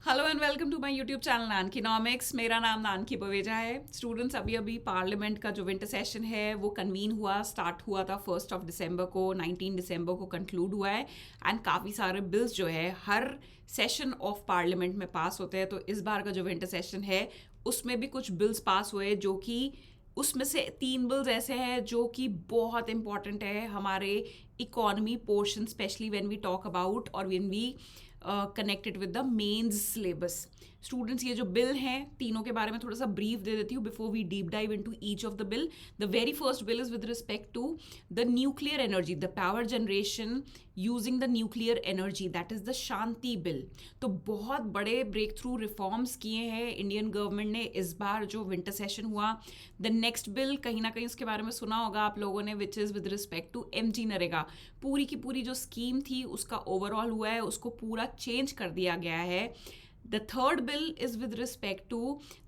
Hello and welcome to my YouTube channel Nankinomics. मेरा नाम नानकी बवेजा है। स्टूडेंट्स, अभी अभी पार्लियामेंट का जो विंटर सेशन है वो कन्वीन हुआ, स्टार्ट हुआ था 1 दिसंबर को, 19 दिसंबर को कंक्लूड हुआ है। एंड काफ़ी सारे बिल्स जो है हर सेशन ऑफ पार्लियामेंट में पास होते हैं। तो इस बार का जो विंटर सेशन है उसमें भी कुछ बिल्स पास हुए, जो कि उसमें से 3 बिल्स ऐसे हैं जो कि बहुत इंपॉर्टेंट है हमारे economy portion, specially when we talk about और when we connected with the mains syllabus. Students, ये जो बिल हैं तीनों के बारे में थोड़ा सा ब्रीफ दे देती हूँ before we deep dive into each of the bill. The very first bill is with respect to the nuclear energy, the power generation using the nuclear energy, that is the Shanti bill. तो बहुत बड़े break through reforms किए हैं Indian government ने इस बार जो winter session हुआ। The next bill कहीं ना कहीं उसके बारे में सुना होगा आप लोगों ने, which is with respect to MG NREGA. पूरी की पूरी जो स्कीम थी उसका ओवरऑल हुआ है, उसको पूरा चेंज कर दिया गया है। The third bill is with respect to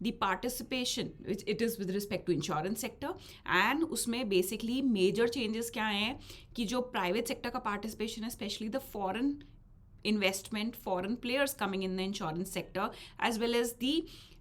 the participation, which it is with respect to insurance sector, and उसमें basically major changes क्या हैं कि जो private sector का participation है, especially the foreign investment, foreign players coming in the insurance sector, as well as the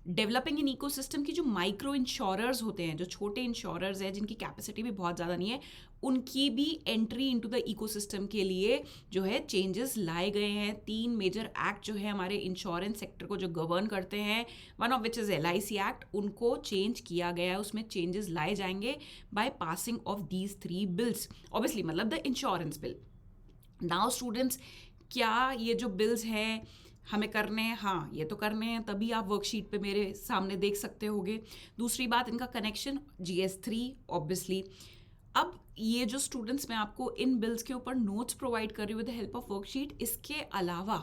developing in ecosystem की जो micro insurers होते हैं, जो छोटे इंश्योरर्स हैं जिनकी कैपेसिटी भी बहुत ज़्यादा नहीं है, उनकी भी एंट्री इनटू द इकोसिस्टम के लिए जो है चेंजेस लाए गए हैं। 3 मेजर एक्ट जो है हमारे इंश्योरेंस सेक्टर को जो गवर्न करते हैं, one of which is LIC act, उनको चेंज किया गया है। उसमें चेंजेस लाए जाएंगे by passing of these 3 bills, obviously मतलब the insurance bill. Now students, क्या ये जो बिल्स हैं हमें करने हैं? हाँ, ये तो करने हैं, तभी आप वर्कशीट पे मेरे सामने देख सकते होगे। दूसरी बात, इनका कनेक्शन GS3 ऑब्वियसली। अब ये जो स्टूडेंट्स, मैं आपको इन बिल्स के ऊपर नोट्स प्रोवाइड कर रही हूँ with the help of worksheet, इसके अलावा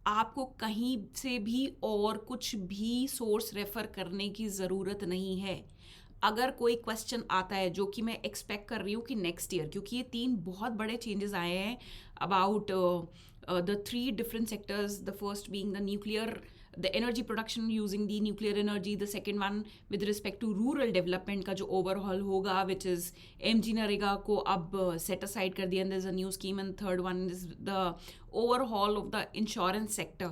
आपको कहीं से भी और कुछ भी सोर्स रेफर करने की ज़रूरत नहीं है। अगर कोई क्वेश्चन आता है, जो कि मैं एक्सपेक्ट कर रही हूँ कि नेक्स्ट ईयर, क्योंकि ये 3 बहुत बड़े चेंजेस आए हैं about the 3 different sectors, the first being the energy production using the nuclear energy, the second one with respect to rural development का जो overhaul होगा, which is MG नरेगा को अब set aside कर दिया, and there's a new scheme, and third one is the overhaul of the insurance sector।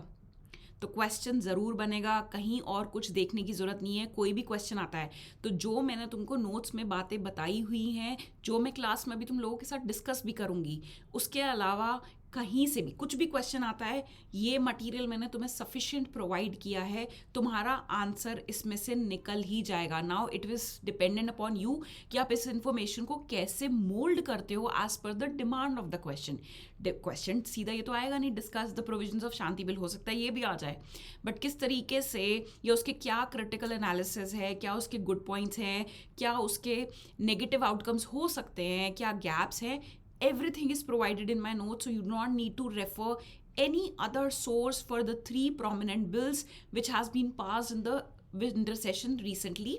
तो question ज़रूर बनेगा, कहीं और कुछ देखने की ज़रूरत नहीं है। कोई भी क्वेश्चन आता है तो जो मैंने तुमको नोट्स में बातें बताई हुई हैं, जो मैं क्लास में भी तुम लोगों के साथ डिस्कस भी करूँगी, उसके अलावा कहीं से भी कुछ भी क्वेश्चन आता है, ये मटेरियल मैंने तुम्हें सफिशिएंट प्रोवाइड किया है, तुम्हारा आंसर इसमें से निकल ही जाएगा। Now it is dependent upon you कि आप इस इंफॉर्मेशन को कैसे मोल्ड करते हो as per the demand of the question. Question सीधा ये तो आएगा नहीं, discuss the provisions of Shanti bill, हो सकता है ये भी आ जाए, बट किस तरीके से, या उसके क्या क्रिटिकल एनालिसिस है, क्या उसके गुड पॉइंट्स हैं, क्या उसके नेगेटिव आउटकम्स हो सकते हैं, क्या गैप्स हैं, everything is provided in my notes, so you do not need to refer any other source for the 3 prominent bills which has been passed in the winter session recently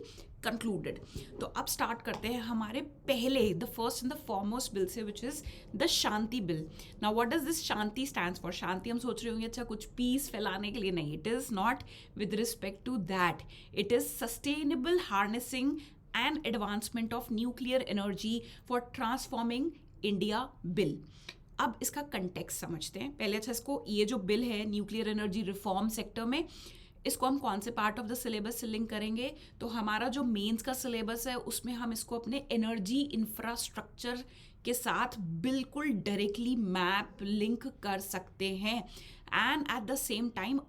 concluded। तो अब start करते हैं हमारे पहले, the first and the foremost bill से, which is the Shanti bill. Now what does this Shanti stands for? Shanti हम सोच रहे होंगे अच्छा कुछ पीस फैलाने के लिए, नहीं, it is not with respect to that. It is sustainable harnessing and advancement of nuclear energy for transforming India bill. अब इसका कंटेक्स्ट समझते हैं पहले। अच्छा, इसको, ये जो बिल है न्यूक्लियर एनर्जी रिफॉर्म सेक्टर में, इसको हम कौन से पार्ट ऑफ द सिलेबस से लिंक करेंगे? तो हमारा जो मेंस का सिलेबस है उसमें हम इसको अपने एनर्जी इंफ्रास्ट्रक्चर के साथ बिल्कुल डायरेक्टली मैप लिंक कर सकते हैं। And eight the same time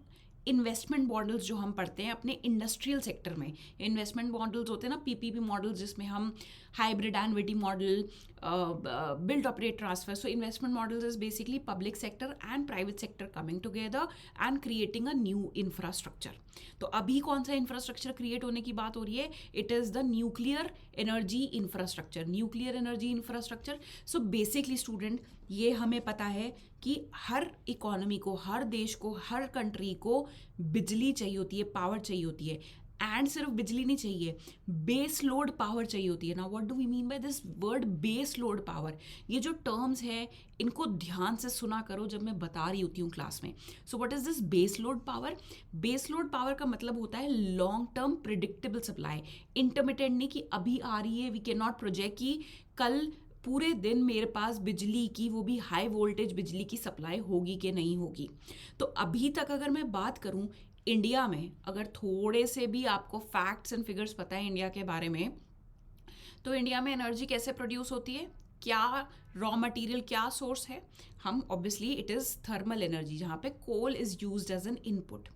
investment models जो हम पढ़ते हैं अपने इंडस्ट्रियल सेक्टर में, इन्वेस्टमेंट मॉडल्स होते हैं ना, PPP मॉडल्स, जिसमें हम hybrid annuity model, build operate transfer. So investment models is basically public sector and private sector coming together and creating a new infrastructure. तो अभी कौन सा इंफ्रास्ट्रक्चर क्रिएट होने की बात हो रही है? It is the nuclear energy infrastructure, nuclear energy infrastructure. So basically student, ये हमें पता है कि हर इकोनॉमी को, हर देश को, हर कंट्री को बिजली चाहिए होती है, पावर चाहिए होती है। एंड सिर्फ बिजली नहीं चाहिए, बेस लोड पावर चाहिए होती है। ना what do we mean by this word base load power? ये जो टर्म्स है इनको ध्यान से सुना करो जब मैं बता रही होती हूँ क्लास में। So what is this base load power? Base load power का मतलब होता है long term predictable supply, intermittent नहीं कि अभी आ रही है, वी कैन नॉट प्रोजेक्ट कि कल पूरे दिन मेरे पास बिजली की, वो भी हाई वोल्टेज बिजली की सप्लाई होगी कि नहीं होगी। तो अभी तक अगर मैं बात करूं इंडिया में, अगर थोड़े से भी आपको फैक्ट्स एंड फिगर्स पता है इंडिया के बारे में, तो इंडिया में एनर्जी कैसे प्रोड्यूस होती है, क्या रॉ मटेरियल, क्या सोर्स है। हम obviously it is thermal energy, जहाँ पे coal is used as an input.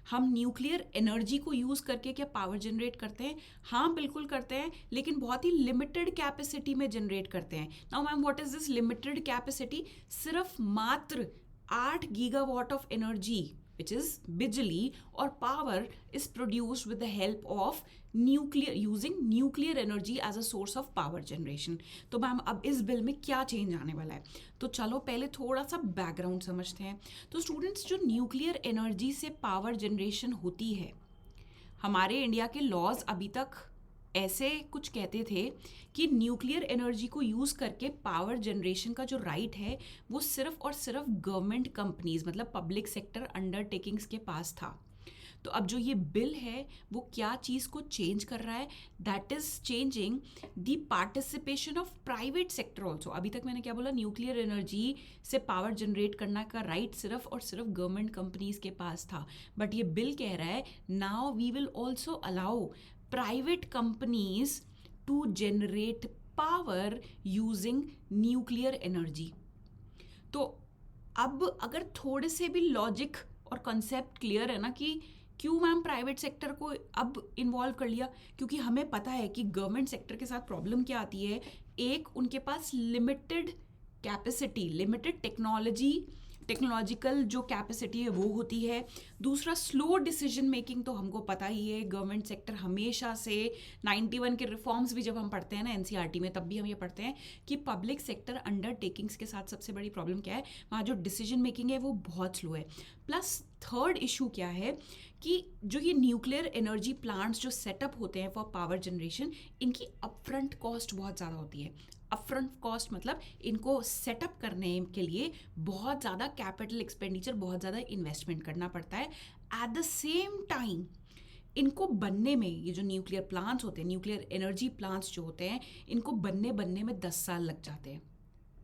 हम न्यूक्लियर एनर्जी को यूज़ करके क्या पावर जनरेट करते हैं? हाँ बिल्कुल करते हैं, लेकिन बहुत ही लिमिटेड कैपेसिटी में जनरेट करते हैं। Now ma'am what is this limited capacity? सिर्फ मात्र 8 gigawatt of energy which is बिजली और power is produced with the help of nuclear, using nuclear energy as a source of power generation। तो ma'am अब इस bill में क्या change आने वाला है? तो चलो पहले थोड़ा सा बैकग्राउंड समझते हैं। तो स्टूडेंट्स, जो न्यूक्लियर एनर्जी से पावर जनरेशन होती है, हमारे इंडिया के लॉज अभी तक ऐसे कुछ कहते थे कि न्यूक्लियर एनर्जी को यूज़ करके पावर जनरेशन का जो राइट है वो सिर्फ और सिर्फ गवर्नमेंट कंपनीज, मतलब पब्लिक सेक्टर अंडरटेकिंग्स के पास था। तो अब जो ये बिल है वो क्या चीज़ को चेंज कर रहा है? That is changing the participation of private sector also. अभी तक मैंने क्या बोला? न्यूक्लियर एनर्जी से पावर जनरेट करना का राइट सिर्फ और सिर्फ गवर्नमेंट कंपनीज के पास था, बट ये बिल कह रहा है now we will also allow private companies to generate power using nuclear energy। तो अब अगर थोड़े से भी लॉजिक और कॉन्सेप्ट क्लियर है ना कि क्यों मैम प्राइवेट सेक्टर को अब इन्वॉल्व कर लिया, क्योंकि हमें पता है कि गवर्नमेंट सेक्टर के साथ प्रॉब्लम क्या आती है। एक, उनके पास लिमिटेड कैपेसिटी, लिमिटेड टेक्नोलॉजिकल जो कैपेसिटी है वो होती है। दूसरा, स्लो डिसीजन मेकिंग, तो हमको पता ही है गवर्नमेंट सेक्टर हमेशा से 91 के रिफॉर्म्स भी जब हम पढ़ते हैं ना एनसीईआरटी में, तब भी हम ये पढ़ते हैं कि पब्लिक सेक्टर अंडरटेकिंग्स के साथ सबसे बड़ी प्रॉब्लम क्या है, वहाँ जो डिसीजन मेकिंग है वो बहुत स्लो है। प्लस थर्ड इशू क्या है कि जो ये न्यूक्लियर एनर्जी प्लांट्स जो सेटअप होते हैं फॉर पावर जनरेशन, इनकी अपफ्रंट कॉस्ट बहुत ज़्यादा होती है। अपफ्रंट कॉस्ट मतलब इनको सेटअप करने के लिए बहुत ज़्यादा कैपिटल एक्सपेंडिचर, बहुत ज़्यादा इन्वेस्टमेंट करना पड़ता है। एट द सेम टाइम इनको बनने में, ये जो न्यूक्लियर प्लांट्स होते हैं, न्यूक्लियर एनर्जी प्लांट्स जो होते हैं, इनको बनने में 10 साल लग जाते हैं।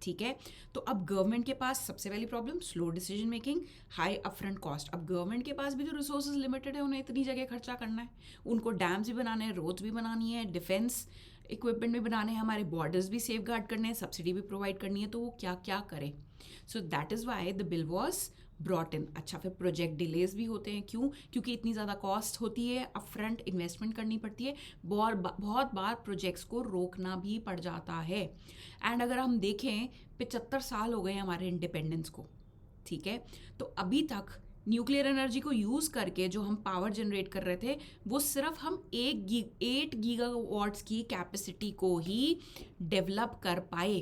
ठीक है, तो अब गवर्नमेंट के पास सबसे पहली problem slow decision making, high upfront cost. अब गवर्नमेंट के पास भी तो रिसोर्सेज लिमिटेड है, उन्हें इतनी जगह खर्चा करना है, उनको डैम्स भी बनाने हैं, रोड्स भी बनानी है, डिफेंस इक्विपमेंट भी बनाने हैं, हमारे बॉर्डर्स भी सेफ गार्ड करने हैं, सब्सिडी भी प्रोवाइड करनी है, तो वो क्या क्या करें। सो that is why the bill was brought in. अच्छा, फिर प्रोजेक्ट डिलेज भी होते हैं, क्यों? क्योंकि इतनी ज़्यादा कॉस्ट होती है, अपफ्रंट इन्वेस्टमेंट करनी पड़ती है, बहुत बार प्रोजेक्ट्स को रोकना भी पड़ जाता है। एंड अगर हम देखें 75 साल हो गए हमारे इंडिपेंडेंस को, ठीक है, तो अभी तक न्यूक्लियर एनर्जी को यूज़ करके जो हम पावर जनरेट कर रहे थे वो सिर्फ हम 8 गीगावाट्स की कैपेसिटी को ही डेवलप कर पाए।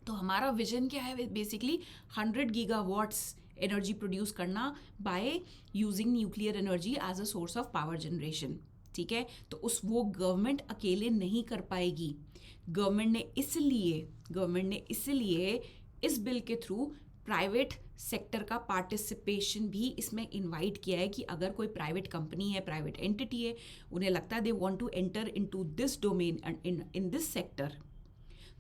तो हमारा विजन क्या है? बेसिकली 100 गीगावाट्स एनर्जी प्रोड्यूस करना by using nuclear energy as a source of power generation. ठीक है, तो वो गवर्नमेंट अकेले नहीं कर पाएगी। गवर्नमेंट ने इसलिए इस बिल के थ्रू प्राइवेट सेक्टर का पार्टिसिपेशन भी इसमें इनवाइट किया है कि अगर कोई प्राइवेट कंपनी है, प्राइवेट एंटिटी है, उन्हें लगता है they want to enter into this domain in this sector,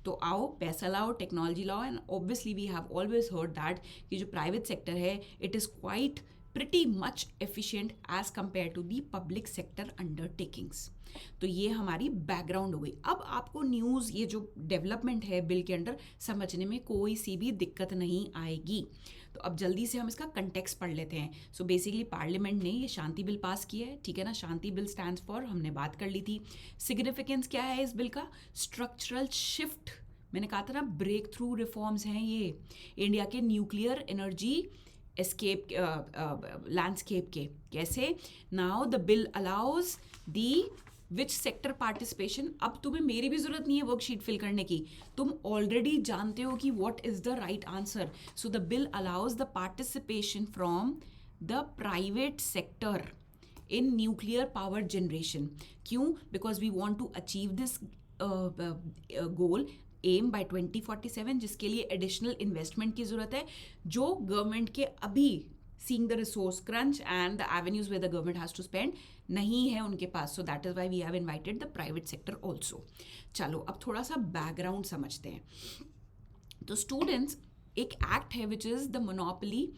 तो आओ, पैसा लाओ, टेक्नोलॉजी लाओ। And obviously we have always heard that कि जो प्राइवेट सेक्टर है it is quite pretty much efficient as compare to the public sector undertakings. तो ये हमारी बैकग्राउंड हो गई। अब आपको न्यूज़, ये जो डेवलपमेंट है बिल के अंडर, समझने में कोई सी भी दिक्कत नहीं आएगी। तो अब जल्दी से हम इसका कंटेक्स्ट पढ़ लेते हैं। सो बेसिकली पार्लियामेंट ने ये शांति बिल पास किया है, ठीक है ना। शांति बिल स्टैंड्स फॉर, हमने बात कर ली थी। सिग्निफिकेंस क्या है इस बिल का? स्ट्रक्चरल शिफ्ट, मैंने कहा था ना, ब्रेक थ्रू रिफॉर्म्स हैं ये इंडिया के न्यूक्लियर एनर्जी एस्केप लैंडस्केप के। कैसे? Now the bill allows the which sector participation. अब तुम्हें मेरी भी जरूरत नहीं है वर्कशीट फिल करने की, तुम ऑलरेडी जानते हो कि what is the right answer. So the bill allows the participation from the private sector in nuclear power generation. क्यों? Because we want to achieve this goal, aim by 2047, जिसके लिए additional investment की ज़रूरत है, जो गवर्नमेंट के अभी seeing the resource crunch and the avenues where the government has to spend नहीं है उनके पास. So that is why we have invited the private sector also. चलो अब थोड़ा सा बैकग्राउंड समझते हैं. तो स्टूडेंट्स, एक एक्ट है which is the monopoly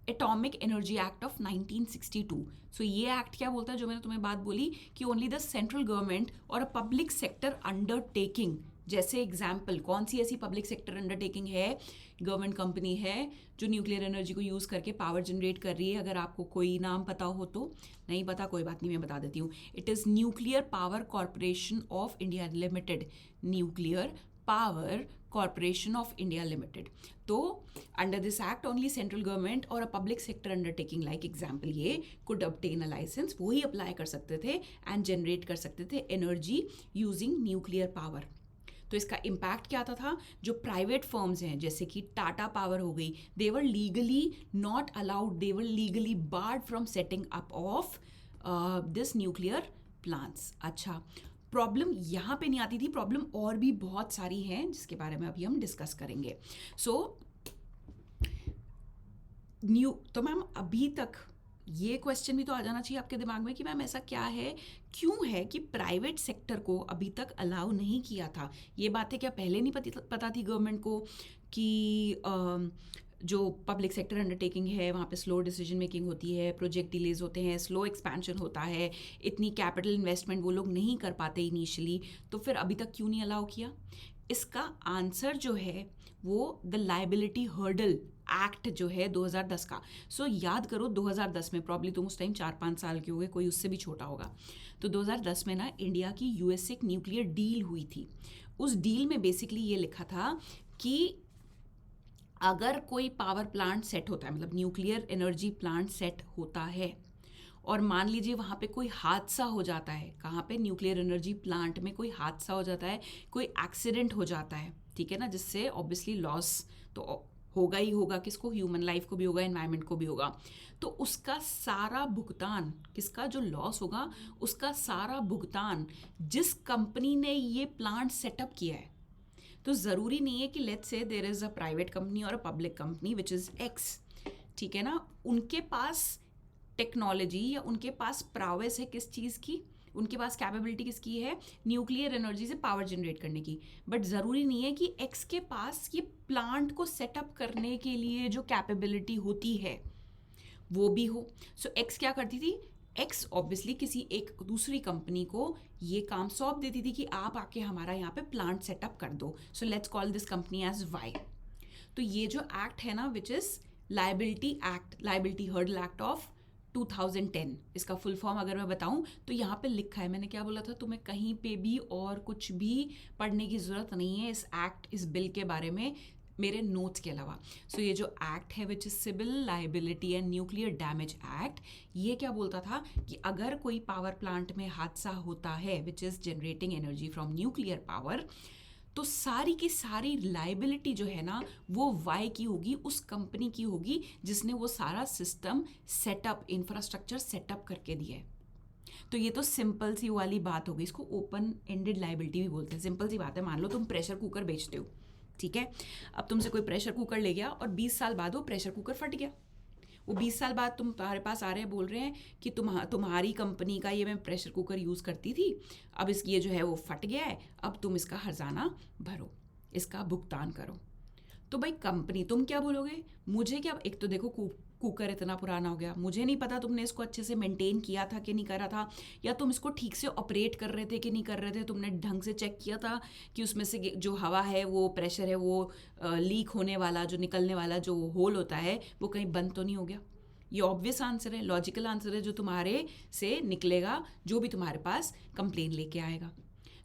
atomic energy act of 1962. सो ये एक्ट क्या बोलता है, जो मैंने तुम्हें बात बोली कि ओनली द सेंट्रल गवर्नमेंट और अ पब्लिक सेक्टर अंडरटेकिंग, जैसे एग्जाम्पल कौन सी ऐसी पब्लिक सेक्टर अंडरटेकिंग है, गवर्नमेंट कंपनी है जो न्यूक्लियर एनर्जी को यूज़ करके पावर जनरेट कर रही है. अगर आपको कोई नाम पता हो तो, नहीं पता कोई बात नहीं, मैं बता देती हूँ. It is Nuclear Power Corporation of India Limited. Nuclear Power Corporation of India Limited. तो under this act only central government और a public sector undertaking like example ये कुड ऑब्टेन अ लाइसेंस, वो ही अप्लाई कर सकते थे and generate कर सकते थे एनर्जी यूजिंग न्यूक्लियर पावर. तो इसका इम्पैक्ट क्या आता था, जो प्राइवेट फर्म्स हैं जैसे कि टाटा पावर हो गई, they were legally not allowed, they were legally barred from setting up of this nuclear plants. अच्छा, प्रॉब्लम यहाँ पे नहीं आती थी, प्रॉब्लम और भी बहुत सारी हैं जिसके बारे में अभी हम डिस्कस करेंगे. सो तो मैम अभी तक ये क्वेश्चन भी तो आ जाना चाहिए आपके दिमाग में कि मैम ऐसा क्या है, क्यों है कि प्राइवेट सेक्टर को अभी तक अलाउ नहीं किया था. ये बातें क्या पहले नहीं पता थी गवर्नमेंट को कि जो पब्लिक सेक्टर अंडरटेकिंग है वहाँ पे स्लो डिसीजन मेकिंग होती है, प्रोजेक्ट डिलेज होते हैं, स्लो एक्सपेंशन होता है, इतनी कैपिटल इन्वेस्टमेंट वो लोग नहीं कर पाते इनिशियली, तो फिर अभी तक क्यों नहीं अलाउ किया? इसका आंसर जो है वो द लायबिलिटी हर्डल एक्ट जो है 2010 का. सो याद करो 2010 में, प्रॉब्ली तुम उस टाइम 4-5 साल के हो गए, कोई उससे भी छोटा होगा. तो 2010 में ना इंडिया की यूएस से एक न्यूक्लियर डील हुई थी. उस डील में बेसिकली ये लिखा था कि अगर कोई पावर प्लांट सेट होता है, मतलब न्यूक्लियर एनर्जी प्लांट सेट होता है, और मान लीजिए वहाँ पे कोई हादसा हो जाता है, कहाँ पे, न्यूक्लियर एनर्जी प्लांट में कोई हादसा हो जाता है, कोई एक्सीडेंट हो जाता है, ठीक है ना, जिससे ऑब्वियसली लॉस तो होगा ही होगा, किसको, ह्यूमन लाइफ को भी होगा, एनवायरनमेंट को भी होगा. तो उसका सारा भुगतान, किसका, जो लॉस होगा उसका सारा भुगतान जिस कंपनी ने ये प्लांट सेटअप किया है. तो ज़रूरी नहीं है कि let's say there is a private company और a public company which is X, ठीक है ना, उनके पास टेक्नोलॉजी या उनके पास प्रावेस है किस चीज़ की, उनके पास कैपेबिलिटी किसकी है, न्यूक्लियर एनर्जी से पावर जनरेट करने की. बट ज़रूरी नहीं है कि एक्स के पास ये प्लांट को सेटअप करने के लिए जो कैपेबिलिटी होती है वो भी हो. सो एक्स क्या करती थी, एक्स ऑब्वियसली किसी एक दूसरी कंपनी को ये काम सौंप देती थी कि आप आके हमारा यहाँ पे प्लांट सेटअप कर दो. So let's call this company as Y. तो ये जो एक्ट है ना which is liability act, liability hurdle act of 2010, इसका फुल फॉर्म अगर मैं बताऊं तो यहाँ पे लिखा है, मैंने क्या बोला था तुम्हें, कहीं पे भी और कुछ भी पढ़ने की ज़रूरत नहीं है इस एक्ट, इस बिल के बारे में मेरे नोट्स के अलावा. सो ये जो एक्ट है which is civil liability and nuclear damage act, ये क्या बोलता था कि अगर कोई पावर प्लांट में हादसा होता है which is generating energy from nuclear power, तो सारी की सारी लायबिलिटी जो है ना वो वाई की होगी, उस कंपनी की होगी जिसने वो सारा सिस्टम सेटअप, इंफ्रास्ट्रक्चर सेटअप करके दिया है. तो ये तो सिंपल सी वाली बात होगी, इसको ओपन एंडेड लायबिलिटी भी बोलते हैं. सिंपल सी बात है, मान लो तुम प्रेशर कुकर बेचते हो, ठीक है, अब तुमसे कोई प्रेशर कुकर ले गया और 20 साल बाद वो प्रेशर कुकर फट गया. वो 20 साल बाद तुम्हारे पास आ रहे हैं, बोल रहे हैं कि तुम्हारी कंपनी का ये मैं प्रेशर कुकर यूज़ करती थी, अब ये जो है वो फट गया है, अब तुम इसका हर्जाना भरो, इसका भुगतान करो. तो भाई कंपनी, तुम क्या बोलोगे, मुझे क्या, एक तो देखो कुकर इतना पुराना हो गया, मुझे नहीं पता तुमने इसको अच्छे से मेंटेन किया था कि नहीं करा था, या तुम इसको ठीक से ऑपरेट कर रहे थे कि नहीं कर रहे थे, तुमने ढंग से चेक किया था कि उसमें से जो हवा है, वो प्रेशर है, वो लीक होने वाला, जो निकलने वाला जो होल होता है वो कहीं बंद तो नहीं हो गया. ये ऑब्वियस आंसर है, लॉजिकल आंसर है जो तुम्हारे से निकलेगा, जो भी तुम्हारे पास कंप्लेन लेके आएगा.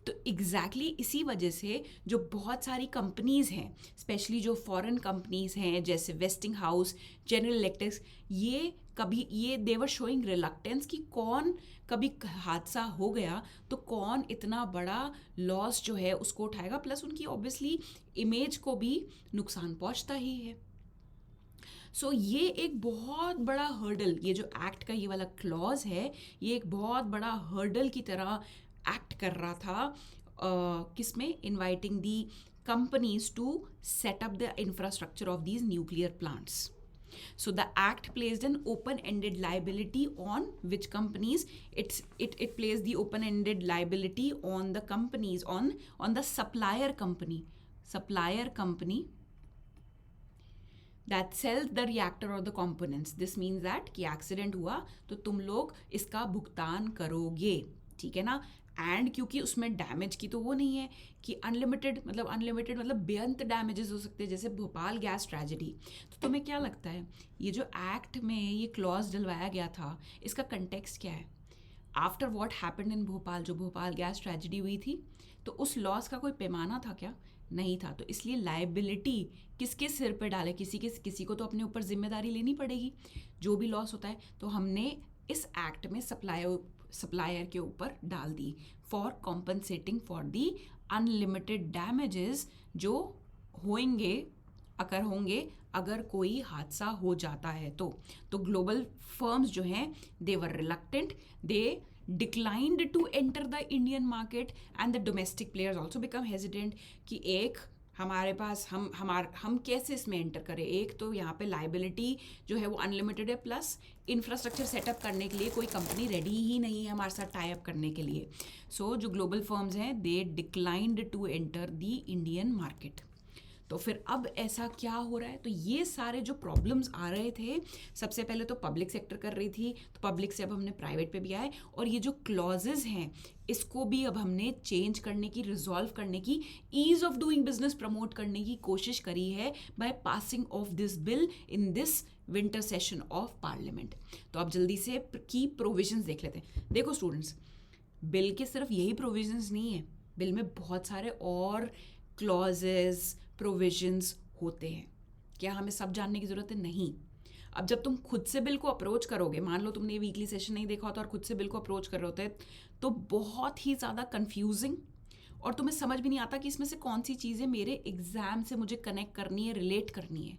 तो एग्जैक्टली इसी वजह से जो बहुत सारी कंपनीज़ हैं, स्पेशली जो फॉरेन कंपनीज़ हैं जैसे वेस्टिंग हाउस, जनरल इलेक्ट्रिक्स, ये देवर शोइंग रिलक्टेंस कि कौन कभी हादसा हो गया तो कौन इतना बड़ा लॉस जो है उसको उठाएगा, प्लस उनकी ऑब्वियसली इमेज को भी नुकसान पहुंचता ही है. सो ये एक बहुत बड़ा हर्डल, ये जो एक्ट का ये वाला क्लॉज है, ये एक बहुत बड़ा हर्डल की तरह एक्ट कर रहा था, किसमें, inviting the companies to set up the infrastructure of these nuclear plants. So the act placed an open-ended liability on which companies? It placed the open-ended liability on the companies, on the supplier company that sells the reactor or the components. This means that कि accident हुआ तो तुम लोग इसका भुगतान करोगे, ठीक है ना. एंड क्योंकि उसमें डैमेज की तो वो नहीं है कि अनलिमिटेड मतलब बेअंत डैमेजेस हो सकते हैं, जैसे भोपाल गैस ट्रेजेडी. तो तुम्हें क्या लगता है ये जो एक्ट में ये क्लॉज डलवाया गया था, इसका कंटेक्स्ट क्या है? After what happened in Bhopal, जो भोपाल गैस ट्रेजेडी हुई थी, तो उस लॉस का कोई पैमाना था क्या? नहीं था. तो इसलिए लाइबिलिटी किसके सिर पे डाले? किसी को तो अपने ऊपर जिम्मेदारी लेनी पड़ेगी जो भी लॉस होता है. तो हमने इस एक्ट में सप्लायर के ऊपर डाल दी for compensating for the unlimited damages जो होंगे अगर कोई हादसा हो जाता है तो ग्लोबल फर्म्स जो हैं they were reluctant, they declined to enter the Indian market and the domestic players also become hesitant कि एक हमारे पास हम कैसे इसमें एंटर करें. एक तो यहाँ पे लाइबिलिटी जो है वो अनलिमिटेड है, प्लस इंफ्रास्ट्रक्चर सेटअप करने के लिए कोई कंपनी रेडी ही नहीं है हमारे साथ टाई अप करने के लिए. सो जो ग्लोबल फर्म्स हैं they declined to enter the Indian market. तो फिर अब ऐसा क्या हो रहा है? तो ये सारे जो प्रॉब्लम्स आ रहे थे, सबसे पहले तो पब्लिक सेक्टर कर रही थी, तो पब्लिक से अब हमने प्राइवेट पे भी आए, और ये जो क्लॉजेज हैं इसको भी अब हमने चेंज करने की, रिजॉल्व करने की, ease of doing business promote करने की कोशिश करी है by passing of this bill in this winter session of parliament. तो अब जल्दी से की प्रोविजंस देख लेते हैं. देखो स्टूडेंट्स, बिल के सिर्फ यही प्रोविजंस नहीं है, बिल में बहुत सारे और क्लॉजेज प्रोविजंस होते हैं. क्या हमें सब जानने की ज़रूरत है? नहीं. अब जब तुम खुद से बिल को अप्रोच करोगे, मान लो तुमने वीकली सेशन नहीं देखा होता और खुद से बिल को अप्रोच कर रहे होते, तो बहुत ही ज़्यादा कंफ्यूजिंग, और तुम्हें समझ भी नहीं आता कि इसमें से कौन सी चीज़ें मेरे एग्जाम से मुझे कनेक्ट करनी है, रिलेट करनी है.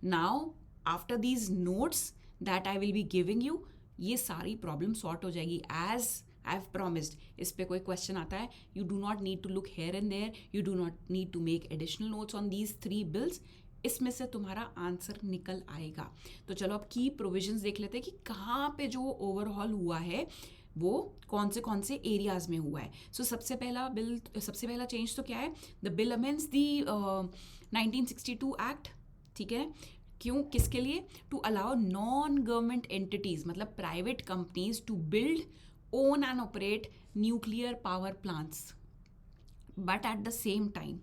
Now after these notes that I will be giving you, ये सारी प्रॉब्लम सॉर्ट हो जाएगी एज आई हैव प्रॉमिस्ड. इस पे कोई क्वेश्चन आता है, you do not need to look here and there, you do not need to make additional notes on these 3 bills. इसमें से तुम्हारा आंसर निकल आएगा. तो चलो अब की प्रोविजंस देख लेते हैं कि कहाँ पे जो ओवरऑल हुआ है वो कौन से एरियाज में हुआ है. सो सबसे पहला चेंज तो क्या है? The bill amends the 1962 act. ठीक है, क्यों, किसके लिए? To allow non government entities, मतलब private companies, to build, own and operate nuclear power plants. But at the same time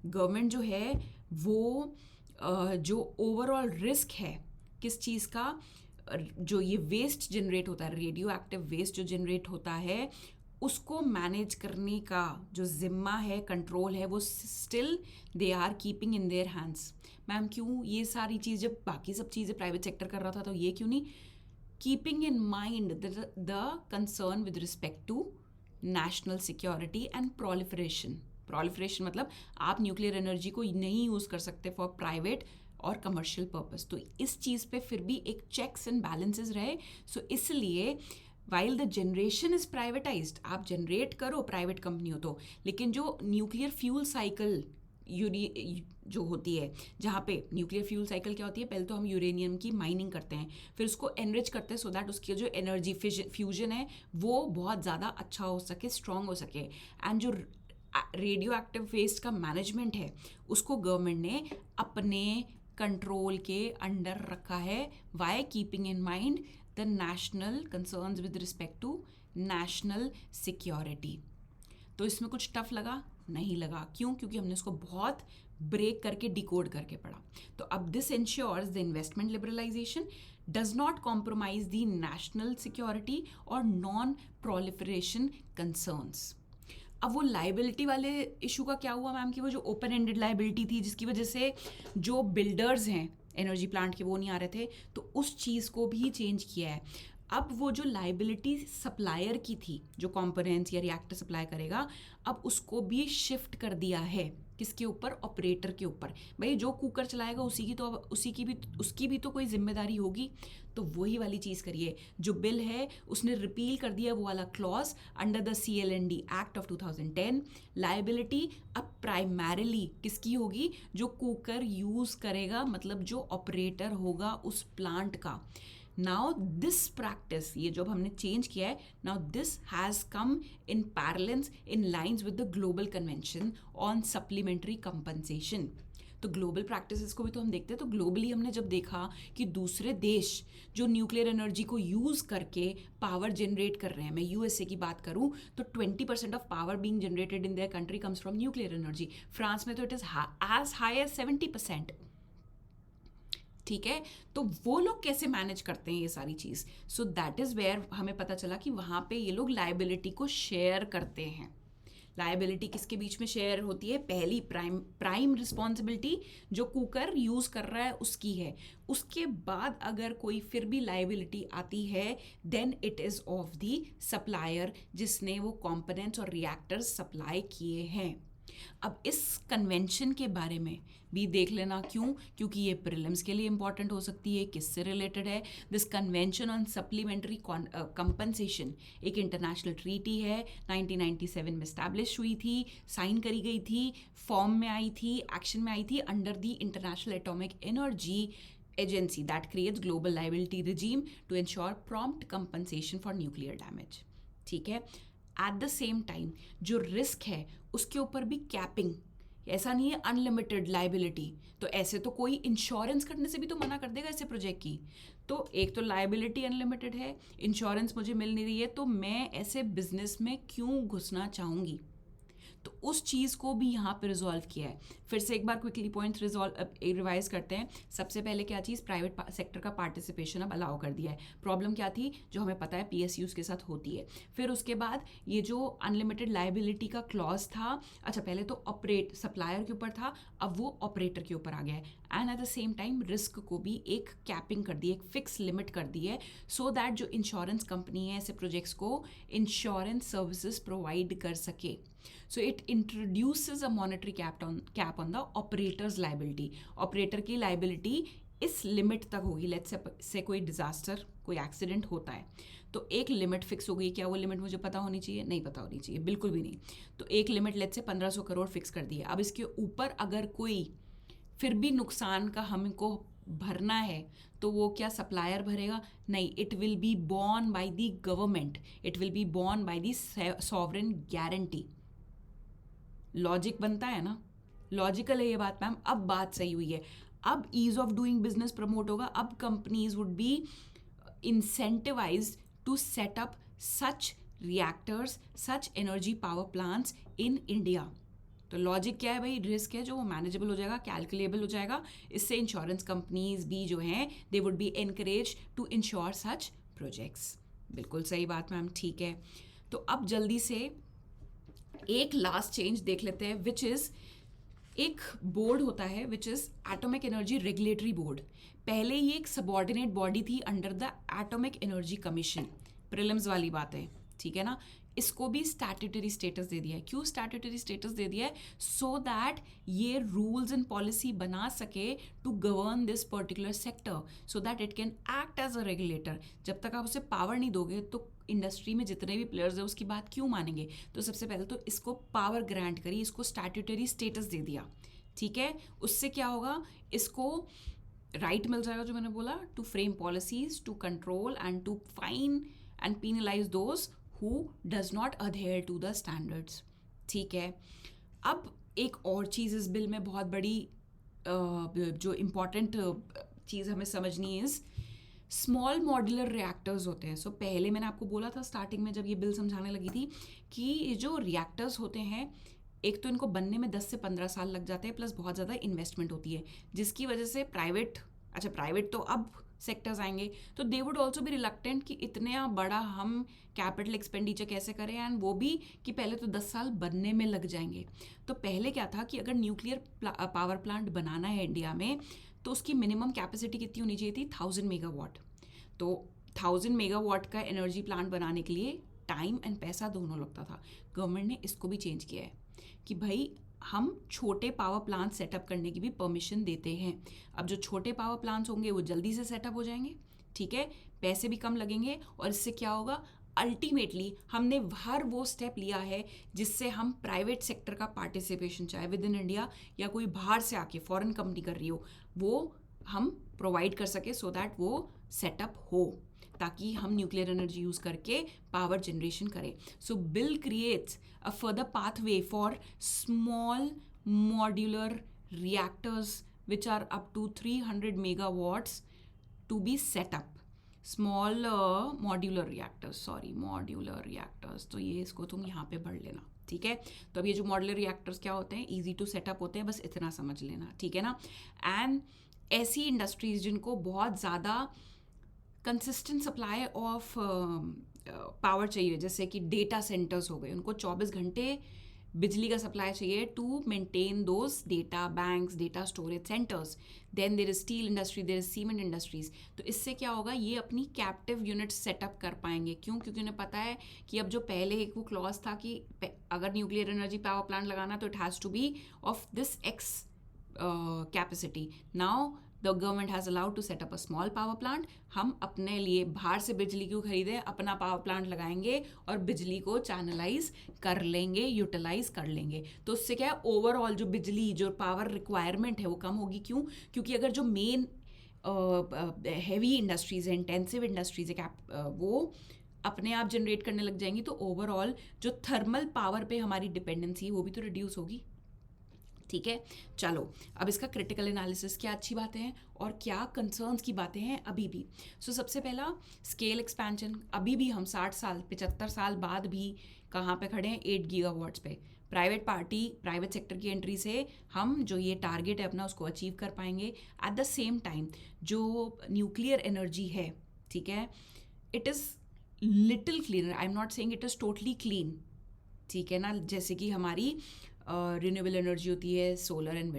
government जो है वो जो ओवरऑल रिस्क है किस चीज़ का, जो ये वेस्ट जनरेट होता है, रेडियो एक्टिव वेस्ट जो जनरेट होता है, उसको मैनेज करने का जो जिम्मा है, कंट्रोल है, वो still they are keeping in their hands. Ma'am क्यों ये सारी चीज़, जब बाकी सब चीज़ें प्राइवेट सेक्टर कर रहा था तो ये क्यों नहीं? Keeping in mind the concern with respect to national security and proliferation. Proliferation मतलब आप न्यूक्लियर एनर्जी को नहीं यूज़ कर सकते फॉर प्राइवेट और कमर्शियल पर्पस. तो इस चीज़ पे फिर भी एक चेक्स एंड बैलेंसेस रहे. सो इसलिए while the generation is privatised, आप जनरेट करो प्राइवेट कंपनी हो तो, लेकिन जो न्यूक्लियर फ्यूल साइकिल जो होती है, जहाँ पे न्यूक्लियर फ्यूल साइकिल क्या होती है, पहले तो हम यूरेनियम की माइनिंग करते हैं, फिर उसको एनरिच करते हैं सो दैट उसकी जो एनर्जी फ्यूजन है वो बहुत ज़्यादा अच्छा हो सके, स्ट्रॉन्ग हो सके. एंड जो रेडियो एक्टिव वेस्ट का मैनेजमेंट है उसको गवर्नमेंट ने अपने कंट्रोल के अंडर रखा है. Why? Keeping in mind the national concerns with respect to national security. तो इसमें कुछ टफ लगा? नहीं लगा. क्यों? क्योंकि हमने उसको बहुत ब्रेक करके डिकोड करके पढ़ा. तो अब this ensures the investment liberalization, does not compromise the national security और नॉन प्रोलिफरेशन कंसर्न्स. अब वो लाइबिलिटी वाले इशू का क्या हुआ मैम कि वो जो ओपन एंडेड लाइबिलिटी थी जिसकी वजह से जो बिल्डर्स हैं एनर्जी प्लांट के वो नहीं आ रहे थे, तो उस चीज़ को भी चेंज किया है. अब वो जो लाइबिलिटी सप्लायर की थी, जो कंपोनेंट्स या रिएक्टर सप्लाई करेगा, अब उसको भी शिफ्ट कर दिया है किसके ऊपर? ऑपरेटर के ऊपर। भाई जो कुकर चलाएगा उसकी भी तो कोई जिम्मेदारी होगी। तो वही वाली चीज़ करिए, जो बिल है उसने रिपील कर दिया वो वाला clause under the CLND act of 2010। Liability अब प्राइमरीली किसकी होगी? जो कुकर यूज़ करेगा, मतलब जो ऑपरेटर होगा उस प्लांट का। नाउ दिस प्रैक्टिस, ये जो हमने चेंज किया है, now this has come in parallels in lines with the global convention on supplementary compensation. तो ग्लोबल प्रैक्टिसेस को भी तो हम देखते हैं। तो ग्लोबली हमने जब देखा कि दूसरे देश जो न्यूक्लियर एनर्जी को यूज़ करके पावर जनरेट कर रहे हैं, मैं USA की बात करूं तो 20% of power being generated in their country comes from nuclear energy. France में तो it is as high as 70%। ठीक है, तो वो लोग कैसे मैनेज करते हैं ये सारी चीज़? सो दैट इज़ वेयर हमें पता चला कि वहाँ पे ये लोग लाइबिलिटी को शेयर करते हैं। लाइबिलिटी किसके बीच में शेयर होती है? पहली प्राइम रिस्पॉन्सिबिलिटी जो कुकर यूज़ कर रहा है उसकी है। उसके बाद अगर कोई फिर भी लाइबिलिटी आती है, then it is of the supplier जिसने वो कंपोनेंट्स और रिएक्टर्स सप्लाई किए हैं। अब इस कन्वेंशन के बारे में भी देख लेना, क्यों? क्योंकि ये प्रीलिम्स के लिए इंपॉर्टेंट हो सकती है। किससे रिलेटेड है? This convention on supplementary compensation एक इंटरनेशनल ट्रीटी है, 1997 में स्टैब्लिश हुई थी, साइन करी गई थी, फॉर्म में आई थी, एक्शन में आई थी under the international atomic energy agency that creates global liability regime to ensure prompt compensation for nuclear damage. ठीक है, एट द सेम टाइम जो रिस्क है उसके ऊपर भी कैपिंग, ऐसा नहीं है अनलिमिटेड लाइबिलिटी। तो ऐसे तो कोई इंश्योरेंस करने से भी तो मना कर देगा ऐसे प्रोजेक्ट की। तो एक तो लाइबिलिटी अनलिमिटेड है, इंश्योरेंस मुझे मिल नहीं रही है, तो मैं ऐसे बिजनेस में क्यों घुसना चाहूँगी? तो उस चीज़ को भी यहाँ पे रिजॉल्व किया है। फिर से एक बार क्विकली पॉइंट्स रिवाइज करते हैं। सबसे पहले क्या चीज़? प्राइवेट सेक्टर का पार्टिसिपेशन अब अलाउ कर दिया है। प्रॉब्लम क्या थी? जो हमें पता है PSUs के साथ होती है। फिर उसके बाद ये जो अनलिमिटेड लाइबिलिटी का क्लॉज था, अच्छा पहले तो सप्लायर के ऊपर था, अब वो ऑपरेटर के ऊपर आ गया है। And eight the same time risk को भी एक कैपिंग कर दी है, एक फिक्स लिमिट कर दी है, सो दैट जो इंश्योरेंस कंपनी है ऐसे प्रोजेक्ट्स को इंश्योरेंस सर्विसेज प्रोवाइड कर सके। So it introduces a monetary cap on the operator's liability. Operator की लाइबिलिटी इस लिमिट तक होगी। लेट्स से कोई डिजास्टर, कोई एक्सीडेंट होता है तो एक लिमिट फिक्स हो गई। क्या वो लिमिट मुझे पता होनी चाहिए? नहीं पता होनी चाहिए, बिल्कुल भी नहीं। तो एक limit let's say 1500 crore fix कर दी है। अब इसके ऊपर अगर कोई फिर भी नुकसान का हमको भरना है तो वो क्या सप्लायर भरेगा? नहीं, it will be borne by the government, it will be borne by the sovereign guarantee. Logic बनता है ना, लॉजिकल है ये बात मैम। अब बात सही हुई है, अब ease of doing business promote होगा। अब companies would be incentivized to set up such reactors, such energy power plants in India. तो लॉजिक क्या है भाई? रिस्क है जो वो मैनेजेबल हो जाएगा, कैलकुलेबल हो जाएगा। इससे इंश्योरेंस कंपनीज भी जो हैं they would be encourage to ensure such projects. बिल्कुल सही बात मैम, ठीक है। तो अब जल्दी से एक लास्ट चेंज देख लेते हैं, विच इज़ एक बोर्ड होता है which is atomic energy regulatory board. पहले ये एक सबॉर्डिनेट बॉडी थी under the atomic energy commission. Prelims वाली बात है, ठीक है ना। इसको भी स्टैट्यूटरी स्टेटस दे दिया है। क्यों स्टैट्यूटरी स्टेटस दे दिया है? सो दैट ये रूल्स एंड पॉलिसी बना सके to govern this particular sector, so that it can act as a regulator. जब तक आप उसे पावर नहीं दोगे तो इंडस्ट्री में जितने भी प्लेयर्स हैं उसकी बात क्यों मानेंगे? तो सबसे पहले तो इसको पावर ग्रांट करी, इसको स्टैट्यूटरी स्टेटस दे दिया, ठीक है। उससे क्या होगा? इसको राइट मिल जाएगा, जो मैंने बोला, to frame policies, to control and to fine and penalize those who does not adhere to the standards। ठीक है। अब एक और चीज़ इस बिल में बहुत बड़ी जो इम्पॉर्टेंट चीज़ हमें समझनी है, स्मॉल मॉड्यूलर रिएक्टर्स होते हैं। सो पहले मैंने आपको बोला था स्टार्टिंग में जब ये बिल समझाने लगी थी कि ये जो रिएक्टर्स होते हैं, एक तो इनको बनने में 10 से 15 साल लग जाते हैं, प्लस बहुत ज़्यादा इन्वेस्टमेंट होती है, जिसकी वजह से प्राइवेट तो अब सेक्टर्स आएंगे, तो दे वुड ऑल्सो भी रिलक्टेंट कि इतना बड़ा हम कैपिटल एक्सपेंडिचर कैसे करें, एंड वो भी कि पहले तो 10 साल बनने में लग जाएंगे। तो पहले क्या था कि अगर न्यूक्लियर पावर प्लांट बनाना है इंडिया में तो उसकी मिनिमम कैपेसिटी कितनी होनी चाहिए थी? 1000 मेगावाट। तो 1000 मेगावाट का एनर्जी प्लांट बनाने के लिए टाइम एंड पैसा दोनों लगता था। गवर्नमेंट ने इसको भी चेंज किया है कि भाई हम छोटे पावर प्लांट सेटअप करने की भी परमिशन देते हैं। अब जो छोटे पावर प्लांट्स होंगे वो जल्दी से सेटअप हो जाएंगे, ठीक है, पैसे भी कम लगेंगे, और इससे क्या होगा, अल्टीमेटली हमने हर वो स्टेप लिया है जिससे हम प्राइवेट सेक्टर का पार्टिसिपेशन, चाहे विद इन इंडिया या कोई बाहर से आके फॉरेन कंपनी कर रही हो, वो हम प्रोवाइड कर सके सो दैट वो सेटअप हो, ताकि हम न्यूक्लियर एनर्जी यूज करके पावर जनरेशन करें। So bill creates a further pathway for small modular reactors which are up to 300 megawatts to be set up. Small modular reactors, तो ये इसको तुम यहाँ पे पढ़ लेना, ठीक है। तो अब ये जो मॉड्यूलर रिएक्टर्स क्या होते हैं, ईजी टू सेटअप होते हैं, बस इतना समझ लेना, ठीक है ना। एंड ऐसी इंडस्ट्रीज जिनको बहुत ज़्यादा कंसिस्टेंट सप्लाई ऑफ पावर चाहिए, जैसे कि डेटा सेंटर्स हो गए, उनको 24 घंटे बिजली का सप्लाई चाहिए to maintain those data banks, data storage centres. Then there is steel industry, there is cement industries. तो इससे क्या होगा, ये अपनी कैप्टिव यूनिट्स सेटअप कर पाएंगे। क्यों? क्योंकि उन्हें पता है कि अब जो पहले एक वो क्लॉज था कि अगर न्यूक्लियर एनर्जी पावर प्लांट लगाना तो it has to be of this X capacity. Now the government has allowed to set up a small power plant. हम अपने लिए बाहर से बिजली क्यों खरीदें, अपना पावर प्लांट लगाएंगे और बिजली को चैनलाइज कर लेंगे, यूटिलाइज कर लेंगे। तो उससे क्या है, ओवरऑल जो बिजली, जो पावर रिक्वायरमेंट है वो कम होगी। क्यों? क्योंकि अगर जो मेन हैवी इंडस्ट्रीज है, इंटेंसिव इंडस्ट्रीज है, वो अपने आप जनरेट करने लग जाएंगी, तो ओवरऑल जो थर्मल पावर पे हमारी डिपेंडेंसी है वो भी तो रिड्यूस होगी, ठीक है। चलो अब इसका क्रिटिकल एनालिसिस, क्या अच्छी बातें हैं और क्या कंसर्न्स की बातें हैं अभी भी। सो सबसे पहला, स्केल एक्सपेंशन। अभी भी हम 60 साल 75 साल बाद भी कहाँ पे खड़े हैं, 8 गीगावाट्स पे। प्राइवेट सेक्टर की एंट्री से हम जो ये टारगेट है अपना उसको अचीव कर पाएंगे। एट द सेम टाइम जो न्यूक्लियर एनर्जी है, ठीक है, it is little cleaner, I am not saying it is totally clean, ठीक है ना। जैसे कि हमारी रिन्यूएबल एनर्जी होती है सोलर एंड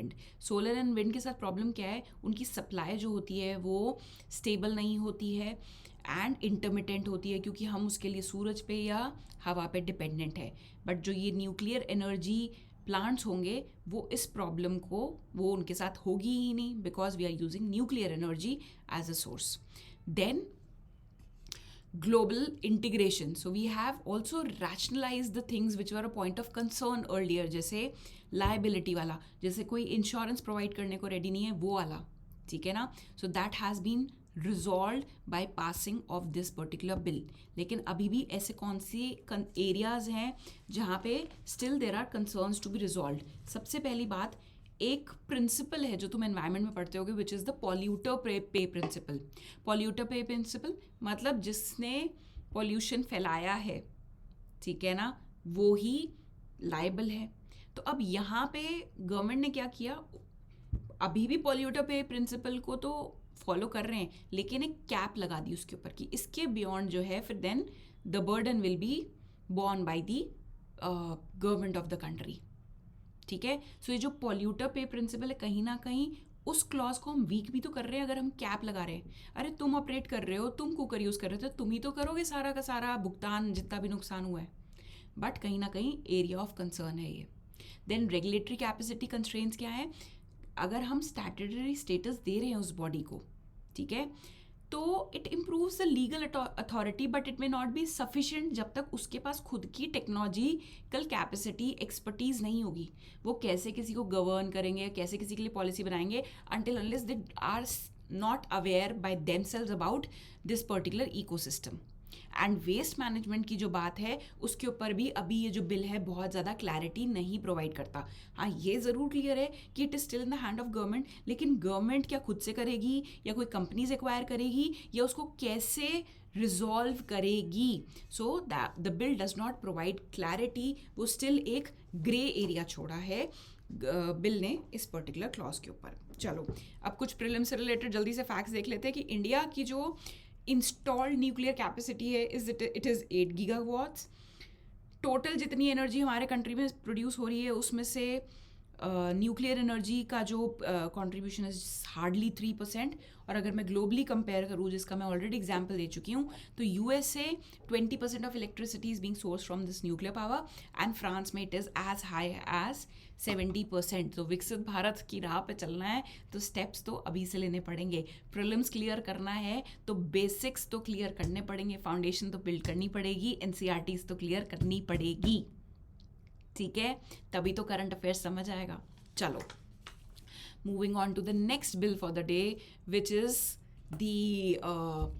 विंड के साथ प्रॉब्लम क्या है, उनकी सप्लाई जो होती है वो स्टेबल नहीं होती है एंड इंटरमिटेंट होती है, क्योंकि हम उसके लिए सूरज पे या हवा पे डिपेंडेंट है। बट जो ये न्यूक्लियर एनर्जी प्लांट्स होंगे वो इस प्रॉब्लम को, वो उनके साथ होगी ही नहीं, because we are using nuclear energy as a source. Then global integration. So we have also rationalized the things which were a point of concern earlier, जैसे liability वाला, जैसे कोई इंश्योरेंस प्रोवाइड करने को रेडी नहीं है वो वाला, ठीक है ना। So that has been resolved by passing of this particular bill. लेकिन अभी भी ऐसे कौन सी एरियाज हैं जहाँ पे still there are concerns to be resolved. सबसे पहली बात, एक प्रिंसिपल है जो तुम एनवायरनमेंट में पढ़ते होगे, विच इज़ द पॉल्यूटर पे प्रिंसिपल। पॉल्यूटर पे प्रिंसिपल मतलब जिसने पॉल्यूशन फैलाया है, ठीक है ना, वो ही लायबल है। तो अब यहाँ पे गवर्नमेंट ने क्या किया, अभी भी पॉल्यूटर पे प्रिंसिपल को तो फॉलो कर रहे हैं, लेकिन एक कैप लगा दी उसके ऊपर कि इसके बियॉन्ड जो है फिर then the burden will be borne by the government of the country, ठीक है। सो ये जो पॉल्यूटर पे प्रिंसिपल है, कहीं ना कहीं उस क्लॉज को हम वीक भी तो कर रहे हैं अगर हम कैप लगा रहे हैं। अरे तुम ऑपरेट कर रहे हो, तुम कुकर यूज़ कर रहे थे, तुम ही तो करोगे सारा का सारा भुगतान जितना भी नुकसान हुआ है। बट कहीं ना कहीं एरिया ऑफ कंसर्न है ये। देन रेगुलेटरी कैपेसिटी कंस्ट्रेंट्स क्या है, अगर हम स्टैट्यूटरी स्टेटस दे रहे हैं उस बॉडी को, ठीक है, तो it improves the legal authority, but it may not be sufficient जब तक उसके पास खुद की टेक्नोलॉजिकल कैपेसिटी, एक्सपर्टीज नहीं होगी। वो कैसे किसी को गवर्न करेंगे, कैसे किसी के लिए पॉलिसी बनाएंगे, until unless they are not aware by themselves about this particular ecosystem. And waste management की जो बात है उसके ऊपर भी अभी ये जो बिल है बहुत ज़्यादा क्लैरिटी नहीं प्रोवाइड करता। हाँ, ये ज़रूर क्लियर है कि it is still in the hand of government, लेकिन गवर्नमेंट क्या खुद से करेगी या कोई कंपनीज एक्वायर करेगी या उसको कैसे रिजॉल्व करेगी। सो the bill does not provide clarity, वो स्टिल एक ग्रे एरिया छोड़ा है बिल ने इस पर्टिकुलर क्लॉज के ऊपर। चलो अब कुछ प्रीलिम से रिलेटेड जल्दी से फैक्ट्स देख लेते हैं कि इंडिया की जो इंस्टॉल्ड न्यूक्लियर कैपेसिटी है इट इज़ 8 गीगावाट्स। टोटल जितनी एनर्जी हमारे कंट्री में प्रोड्यूस हो रही है उसमें से न्यूक्लियर एनर्जी का जो कंट्रीब्यूशन इज हार्डली 3%। और अगर मैं ग्लोबली कंपेयर करूँ, जिसका मैं ऑलरेडी एग्जांपल दे चुकी हूँ, तो USA 20% of electricity is being source from this nuclear power, and France में it is as high as 70%। तो विकसित भारत की राह पे चलना है तो स्टेप्स तो अभी से लेने पड़ेंगे। प्रीलिम्स क्लियर करना है तो बेसिक्स तो क्लियर करने पड़ेंगे, फाउंडेशन तो बिल्ड करनी पड़ेगी, एनसीईआरटीज तो क्लियर करनी पड़ेगी, ठीक है, तभी तो करंट अफेयर्स समझ आएगा। चलो, moving on to the next bill for the day, which is the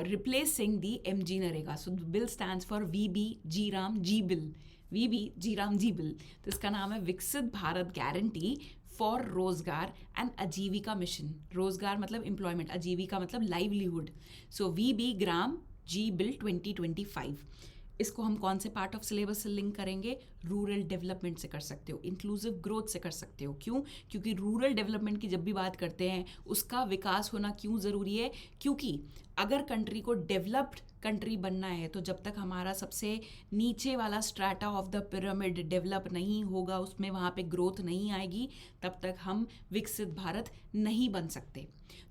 replacing the MG NREGA. So bill stands for VB Ram ji bill, VB Ram ji bill. तो इसका नाम है Viksit Bharat guarantee for Rozgar and Ajeevika mission. रोजगार मतलब एम्प्लॉयमेंट, आजीविका मतलब livelihood. So VB Gram ji bill 2025। इसको हम कौन से पार्ट ऑफ सिलेबस से लिंक करेंगे? रूरल डेवलपमेंट से कर सकते हो, इंक्लूसिव ग्रोथ से कर सकते हो। क्यों? क्योंकि रूरल डेवलपमेंट की जब भी बात करते हैं, उसका विकास होना क्यों ज़रूरी है? क्योंकि अगर कंट्री को डेवलप्ड कंट्री बनना है तो जब तक हमारा सबसे नीचे वाला strata of the pyramid develop नहीं होगा, उसमें वहाँ पे ग्रोथ नहीं आएगी, तब तक हम विकसित भारत नहीं बन सकते।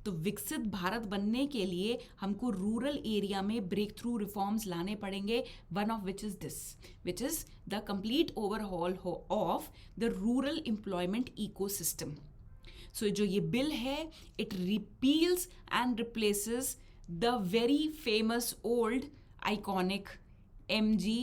तो विकसित भारत बनने के लिए हमको रूरल एरिया में ब्रेक थ्रू रिफॉर्म्स लाने पड़ेंगे, one of which is this, which is the complete overhaul of the rural employment ecosystem. So जो ये बिल है, it repeals and replaces the very famous old iconic MG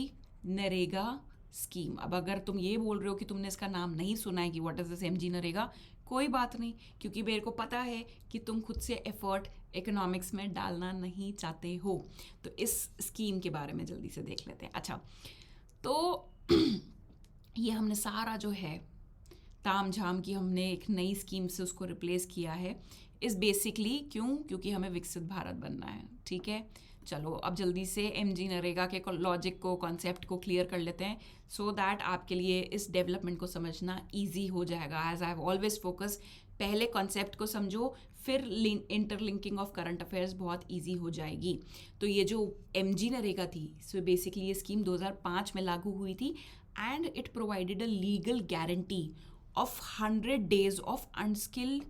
NREGA scheme. अब अगर तुम ये बोल रहे हो कि तुमने इसका नाम नहीं सुना है कि what is this MG NREGA, कोई बात नहीं, क्योंकि मेरे को पता है कि तुम खुद से एफर्ट इकोनॉमिक्स में डालना नहीं चाहते हो। तो इस स्कीम के बारे में जल्दी से देख लेते हैं। अच्छा, तो ये हमने सारा जो है ताम झाम की हमने एक नई स्कीम से उसको रिप्लेस किया है, इस बेसिकली क्यों? क्योंकि हमें विकसित भारत बनना है, ठीक है। चलो अब जल्दी से MG नरेगा के लॉजिक को, कॉन्सेप्ट को क्लियर कर लेते हैं, सो दैट आपके लिए इस डेवलपमेंट को समझना ईजी हो जाएगा। As I have always focus, पहले कॉन्सेप्ट को समझो, फिर इंटरलिंकिंग ऑफ करंट अफेयर्स बहुत ईजी हो जाएगी। तो ये जो MG नरेगा थी, सो बेसिकली ये स्कीम 2005 में लागू हुई थी, and it provided a legal guarantee of 100 days of unskilled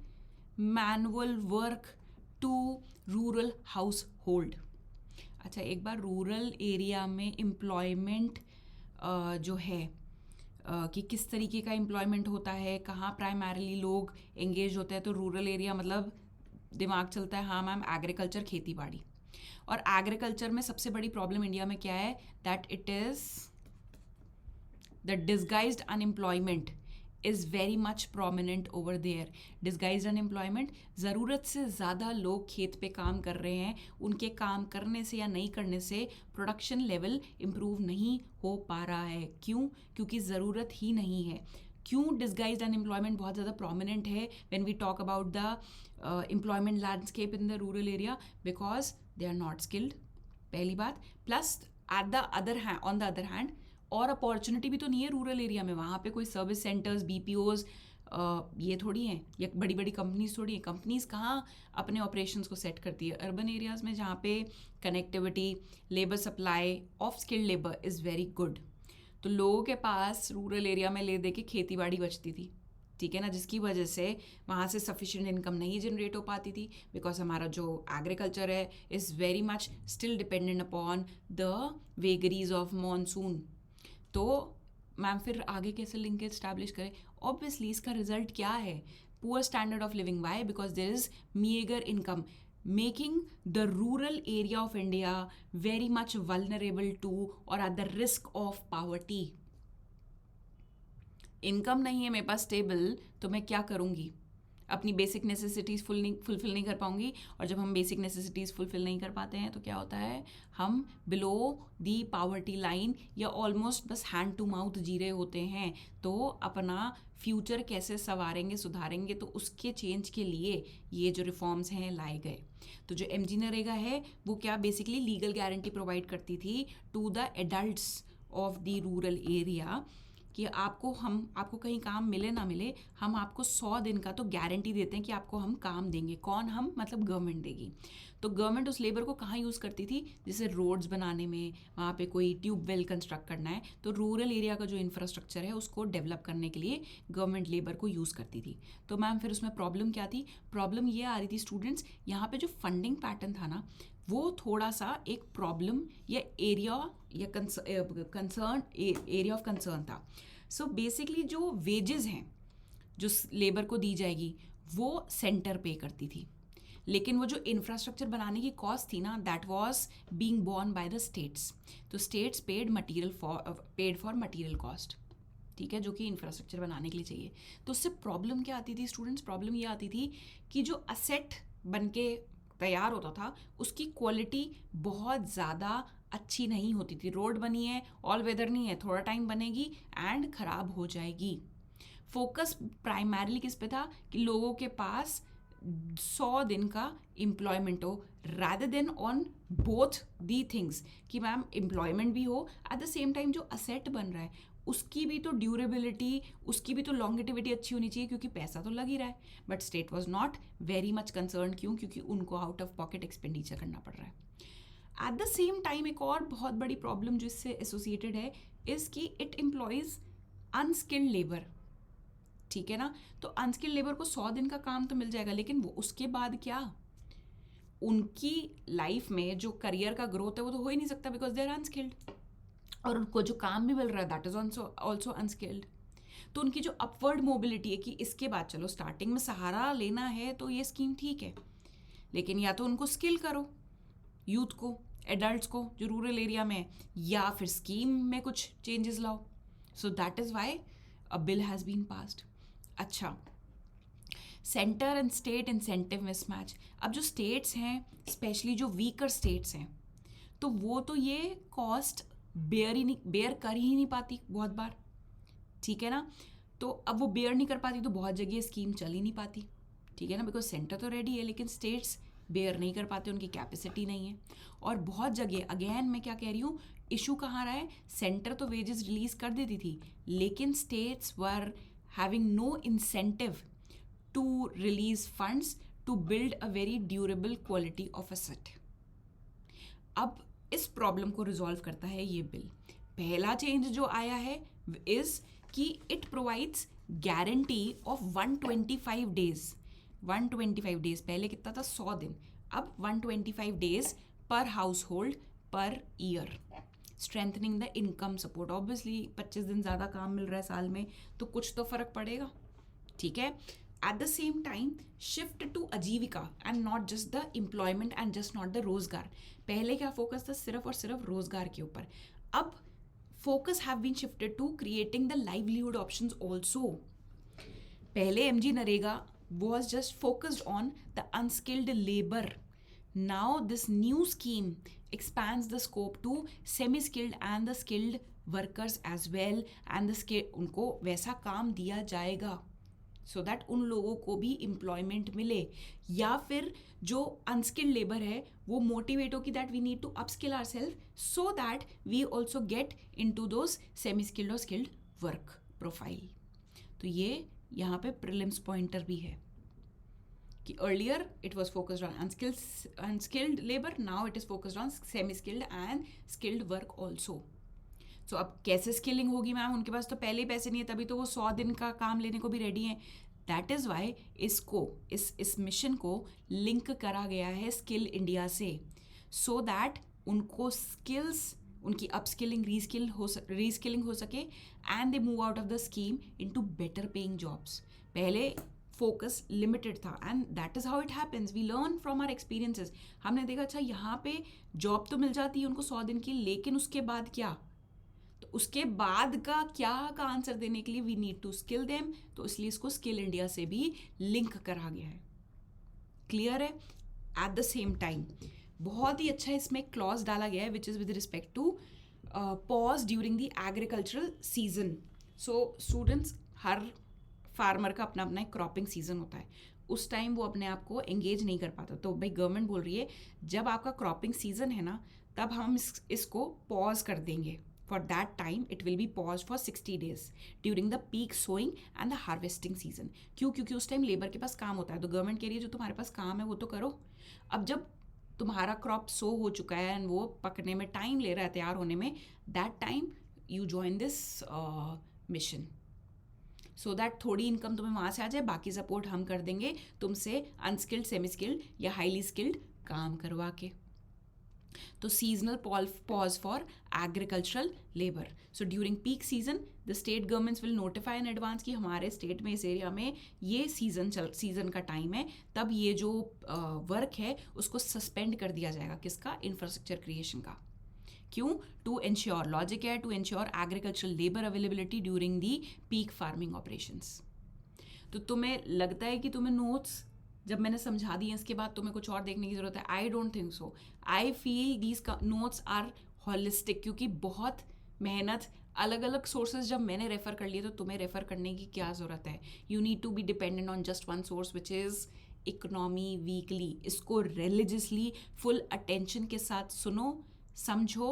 manual work to rural household। अच्छा, एक बार रूरल एरिया में एम्प्लॉयमेंट जो है कि किस तरीके का एम्प्लॉयमेंट होता है, कहाँ प्राइमरीली लोग एंगेज होते हैं, तो रूरल एरिया मतलब दिमाग चलता है, हाँ मैम, एग्रीकल्चर, खेती बाड़ी। और एग्रीकल्चर में सबसे बड़ी प्रॉब्लम इंडिया में क्या है? That it is the disguised unemployment is very much prominent over there। disguised unemployment, ज़रूरत से ज़्यादा लोग खेत पे काम कर रहे हैं, उनके काम करने से या नहीं करने से प्रोडक्शन लेवल इम्प्रूव नहीं हो पा रहा है। क्यों? क्योंकि ज़रूरत ही नहीं है। क्यों disguised unemployment बहुत ज़्यादा prominent है when we talk about the employment landscape in the rural area? Because they are not skilled, पहली बात, plus at the other hand, on the other hand, और अपॉर्चुनिटी भी तो नहीं है रूरल एरिया में। वहाँ पे कोई सर्विस सेंटर्स, BPOs ये थोड़ी हैं, या बड़ी बड़ी कंपनीज थोड़ी हैं। कंपनीज कहाँ अपने ऑपरेशंस को सेट करती है? अर्बन एरियाज़ में, जहाँ पे connectivity, labour supply of skilled labour is very good. तो लोगों के पास रूरल एरिया में ले दे के खेती बाड़ी बचती थी, ठीक है ना, जिसकी वजह से वहाँ से सफिशिएंट इनकम नहीं जनरेट हो पाती थी, बिकॉज हमारा जो एग्रीकल्चर है is very much still dependent upon the vagaries of monsoon. तो मैम फिर आगे कैसे लिंकेज स्टैब्लिश करें? ऑब्वियसली इसका रिजल्ट क्या है? Poor standard of living. Why? Because there is meagre income, making the rural area of India very much vulnerable to और at the risk of poverty. Income नहीं है मेरे पास स्टेबल, तो मैं क्या करूँगी? अपनी बेसिक नेसेसिटीज़ फुलफिल नहीं कर पाऊंगी, और जब हम बेसिक नेसेसिटीज़ फुलफिल नहीं कर पाते हैं तो क्या होता है? हम बिलो दी पावर्टी लाइन या ऑलमोस्ट बस हैंड टू माउथ जी रहे होते हैं। तो अपना फ्यूचर कैसे संवारेंगे, सुधारेंगे? तो उसके चेंज के लिए ये जो रिफॉर्म्स हैं लाए गए। तो जो MG नरेगा है वो क्या बेसिकली लीगल गारंटी प्रोवाइड करती थी to the adults of the rural area, कि आपको कहीं काम मिले ना मिले, हम आपको 100 दिन का तो गारंटी देते हैं कि आपको हम काम देंगे। कौन हम? मतलब गवर्नमेंट देगी। तो गवर्नमेंट उस लेबर को कहाँ यूज़ करती थी? जैसे रोड्स बनाने में, वहाँ पे कोई ट्यूबवेल कंस्ट्रक्ट करना है, तो रूरल एरिया का जो इंफ्रास्ट्रक्चर है उसको डेवलप करने के लिए गवर्नमेंट लेबर को यूज़ करती थी। तो मैम फिर उसमें प्रॉब्लम क्या थी? प्रॉब्लम ये आ रही थी स्टूडेंट्स, यहाँ पे जो फंडिंग पैटर्न था ना, वो थोड़ा सा एक प्रॉब्लम या एरिया या कंसर्न एरिया ऑफ कंसर्न था। सो बेसिकली जो वेजेस हैं जो लेबर को दी जाएगी वो सेंटर पे करती थी, लेकिन वो जो इंफ्रास्ट्रक्चर बनाने की कॉस्ट थी ना, that was being borne by the states. तो states paid for material cost, ठीक है, जो कि इंफ्रास्ट्रक्चर बनाने के लिए चाहिए। तो उससे प्रॉब्लम क्या आती थी स्टूडेंट्स? प्रॉब्लम ये आती थी कि जो असेट बन के तैयार होता था उसकी क्वालिटी बहुत ज़्यादा अच्छी नहीं होती थी। रोड बनी है, ऑल वेदर नहीं है, थोड़ा टाइम बनेगी एंड ख़राब हो जाएगी। फोकस प्राइमरीली किस पे था? कि लोगों के पास 100 दिन का एम्प्लॉयमेंट हो, rather than on both the things, कि मैम एम्प्लॉयमेंट भी हो, एट द सेम टाइम जो असेट बन रहा है उसकी भी तो ड्यूरेबिलिटी, उसकी भी तो लॉन्गेटिविटी अच्छी होनी चाहिए, क्योंकि पैसा तो लग ही रहा है। But state was not very much concern. क्यों? क्योंकि उनको आउट ऑफ पॉकेट एक्सपेंडिचर करना पड़ रहा है। एट द सेम टाइम एक और बहुत बड़ी प्रॉब्लम जो इससे एसोसिएटेड है इज़ कि इट एम्प्लॉयज़ अनस्किल्ड लेबर, ठीक है ना। तो अनस्किल्ड लेबर को 100 दिन का काम तो मिल जाएगा, लेकिन वो उसके बाद क्या? उनकी लाइफ में जो करियर का ग्रोथ है वो तो हो ही नहीं सकता, बिकॉज दे आर अनस्किल्ड। और उनको जो काम भी मिल रहा है दैट इज ऑल्सो अनस्किल्ड। तो उनकी जो अपवर्ड मोबिलिटी है कि इसके बाद चलो स्टार्टिंग में सहारा लेना है तो ये स्कीम ठीक है, लेकिन या तो उनको स्किल करो, यूथ को, एडल्ट्स को जो रूरल एरिया में है, या फिर स्कीम में कुछ चेंजेस लाओ। So that is why a bill has been passed. अच्छा, centre and state incentive mismatch. अब जो स्टेट्स हैं, स्पेशली जो वीकर स्टेट्स हैं, तो वो तो ये कॉस्ट बेयर कर ही नहीं पाती बहुत बार, ठीक है ना। तो अब वो बेयर नहीं कर पाती तो बहुत जगह स्कीम चल ही नहीं पाती, ठीक है ना, बिकॉज सेंटर तो रेडी है लेकिन स्टेट्स बेयर नहीं कर पाते, उनकी कैपेसिटी नहीं है। और बहुत जगह, अगेन मैं क्या कह रही हूँ, इशू कहाँ रहा है? सेंटर तो वेजेस रिलीज कर देती थी, लेकिन states were having no incentive to release funds to build a very durable quality of asset. अब इस प्रॉब्लम को रिजॉल्व करता है ये बिल। पहला चेंज जो आया है इज कि it provides guarantee of 125 days. 125 days, पहले कितना था? 100 दिन, अब 125 डेज पर house hold per year, strengthening the income support. Obviously 25 दिन ज़्यादा काम मिल रहा है साल में तो कुछ तो फर्क पड़ेगा, ठीक है। At the same time shift to aajeevika and not just the employment and just not the rozgar. पहले क्या फोकस था? सिर्फ और सिर्फ रोजगार के ऊपर। अब focus have been shifted to creating the livelihood options also. पहले MG NREGA was just focused on the unskilled labor. Now this new scheme expands the scope to semi-skilled and the skilled workers as well, and the skill उनको वैसा काम दिया जाएगा so that उन लोगों को भी employment मिले, या फिर जो unskilled labor है वो motivate हो कि that we need to upskill ourselves so that we also get into those semi-skilled और skilled work profile. तो ये यहाँ पे प्रीलिम्स पॉइंटर भी है कि earlier it was focused on unskilled labour, now it is focused on semi skilled and skilled work also. So अब कैसे स्किलिंग होगी मैम? उनके पास तो पहले ही पैसे नहीं है, तभी तो वो 100 दिन का काम लेने को भी रेडी हैं। दैट इज़ वाई इसको इस मिशन को लिंक करा गया है स्किल इंडिया से, सो दैट उनको स्किल्स, उनकी अपस्किलिंग रीस्किलिंग हो सके and they move out of the scheme into better paying jobs. पहले फोकस लिमिटेड था and that is how it happens. We learn from our experiences. हमने देखा अच्छा यहाँ पे जॉब तो मिल जाती है उनको 100 दिन की, लेकिन उसके बाद क्या? तो उसके बाद का क्या का आंसर देने के लिए we need to skill them, तो इसलिए इसको स्किल इंडिया से भी लिंक करा गया है। क्लियर है? एट द सेम टाइम बहुत ही अच्छा इसमें क्लॉज डाला गया है which is with respect to pause during the agricultural season. So students, हर फार्मर का अपना अपना एक क्रॉपिंग सीजन होता है, उस टाइम वो अपने आप को एंगेज नहीं कर पाता। तो भाई गवर्नमेंट बोल रही है जब आपका क्रॉपिंग सीजन है ना, तब हम इसको पॉज कर देंगे For that time, it will be paused for 60 days during the peak sowing and the harvesting season. क्योंकि उस टाइम लेबर के पास काम होता है, तो गवर्नमेंट कह रही है जो तुम्हारे पास काम है वो तो करो. अब जब तुम्हारा क्रॉप सो हो चुका है एंड वो पकने में टाइम ले रहा है, तैयार होने में, that time you join this mission, so that थोड़ी इनकम तुम्हें वहाँ से आ जाए, बाकी सपोर्ट हम कर देंगे तुमसे अनस्किल्ड, सेमी स्किल्ड या हाईली स्किल्ड काम करवा के. तो seasonal pause for agricultural labor. So during peak season, the state governments will notify in advance कि हमारे स्टेट में इस एरिया में ये सीजन का टाइम है, तब ये जो वर्क है उसको सस्पेंड कर दिया जाएगा. किसका? इंफ्रास्ट्रक्चर क्रिएशन का. क्यों? टू इंश्योर, लॉजिक है, to ensure agricultural labour availability during the peak farming operations. तो तुम्हें लगता है कि तुम्हें नोट्स जब मैंने समझा दिए इसके बाद तुम्हें कुछ और देखने की जरूरत है? I don't think so. I feel these notes are holistic, क्योंकि बहुत मेहनत अलग अलग सोर्सेज जब मैंने रेफर कर लिए तो तुम्हें रेफर करने की क्या ज़रूरत है? You need to be dependent on just one source which is economy weekly. इसको रिलीजियसली फुल अटेंशन के साथ सुनो, समझो,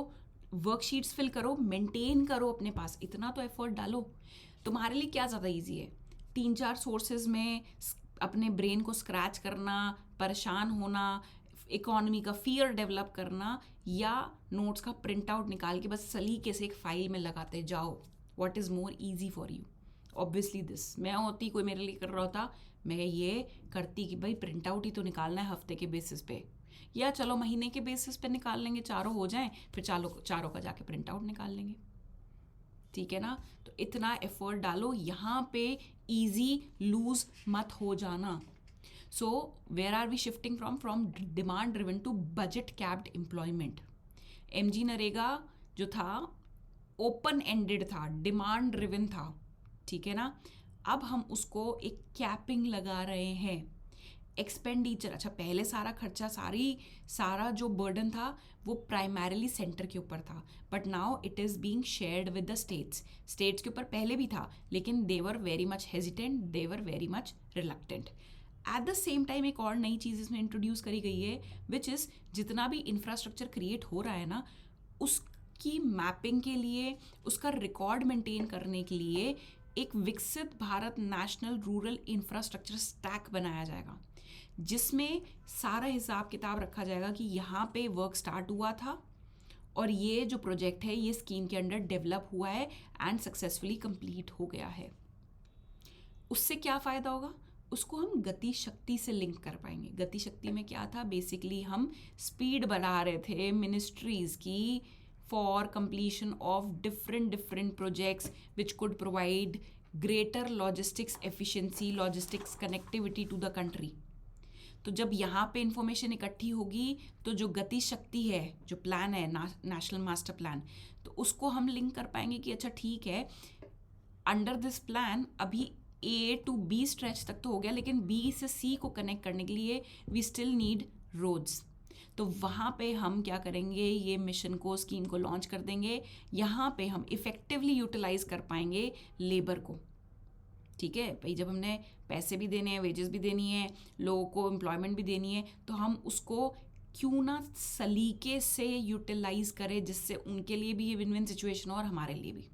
वर्कशीट्स फिल करो, मेंटेन करो अपने पास. इतना तो एफर्ट डालो. तुम्हारे लिए क्या ज़्यादा ईजी है? 3-4 सोर्सेज में अपने ब्रेन को स्क्रैच करना, परेशान होना, इकोनॉमी का फियर डेवलप करना, या नोट्स का प्रिंट आउट निकाल के बस सलीके से एक फाइल में लगाते जाओ? What is more easy for you? Obviously this. मैं होती, कोई मेरे लिए कर रहा होता, मैं ये करती कि भाई प्रिंट आउट ही तो निकालना है हफ्ते के बेसिस पे, या चलो महीने के बेसिस पे निकाल लेंगे, चारों हो जाएं, फिर चारों का जाके प्रिंट आउट निकाल लेंगे. ठीक है ना? तो इतना एफर्ट डालो. यहाँ पे ईजी लूज मत हो जाना. So where are we shifting from demand driven to budget capped employment. MG NREGA जो था ओपन एंडेड था, डिमांड ड्रिवन था. ठीक है ना? अब हम उसको एक कैपिंग लगा रहे हैं. एक्सपेंडिचर, अच्छा पहले सारा खर्चा, सारा जो बर्डन था वो प्राइमरीली सेंटर के ऊपर था, but now it is being shared with the states. States के ऊपर पहले भी था, लेकिन they were very much hesitant, they were very much reluctant. At the same time एक और नई चीज़ इसमें इंट्रोड्यूस करी गई है, विच इज़ जितना भी इंफ्रास्ट्रक्चर क्रिएट हो रहा है ना, उसकी मैपिंग के लिए, उसका रिकॉर्ड मेंटेन करने के लिए एक विकसित Bharat national rural infrastructure stack बनाया जाएगा, जिसमें सारा हिसाब किताब रखा जाएगा कि यहाँ पे वर्क स्टार्ट हुआ था और ये जो प्रोजेक्ट है ये स्कीम के अंडर डेवलप हुआ है एंड सक्सेसफुली कंप्लीट हो गया है. उससे क्या फ़ायदा होगा? उसको हम गति शक्ति से लिंक कर पाएंगे. गति शक्ति में क्या था? बेसिकली हम स्पीड बढ़ा रहे थे मिनिस्ट्रीज़ की for completion of different projects which could provide greater logistics efficiency, logistics connectivity to the country. तो जब यहाँ पे इंफॉर्मेशन इकट्ठी होगी तो जो गति शक्ति है, जो प्लान है नेशनल मास्टर प्लान, तो उसको हम लिंक कर पाएंगे कि अच्छा ठीक है, अंडर दिस प्लान अभी A to B स्ट्रेच तक तो हो गया, लेकिन B से C को कनेक्ट करने के लिए वी स्टिल नीड रोड्स. तो वहाँ पे हम क्या करेंगे? ये मिशन को, स्कीम को लॉन्च कर देंगे. यहाँ पे हम इफ़ेक्टिवली यूटिलाइज कर पाएंगे लेबर को. ठीक है भाई, जब हमने पैसे भी देने हैं, वेजेस भी देनी है, लोगों को एम्प्लॉयमेंट भी देनी है, तो हम उसको क्यों ना सलीके से यूटिलाइज करें, जिससे उनके लिए भी ये विन विन सिचुएशन हो और हमारे लिए भी.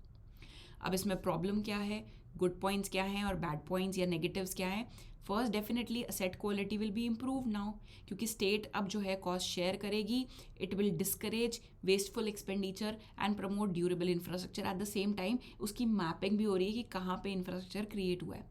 अब इसमें प्रॉब्लम क्या है, गुड पॉइंट्स क्या हैं और बैड पॉइंट्स या नेगेटिव्स क्या हैं? First, definitely asset quality will be improve now, क्योंकि स्टेट अब जो है कॉस्ट शेयर करेगी. It will discourage wasteful expenditure and promote durable infrastructure. Eight the same time उसकी मैपिंग भी हो रही है कि कहाँ पे इंफ्रास्ट्रक्चर क्रिएट हुआ है.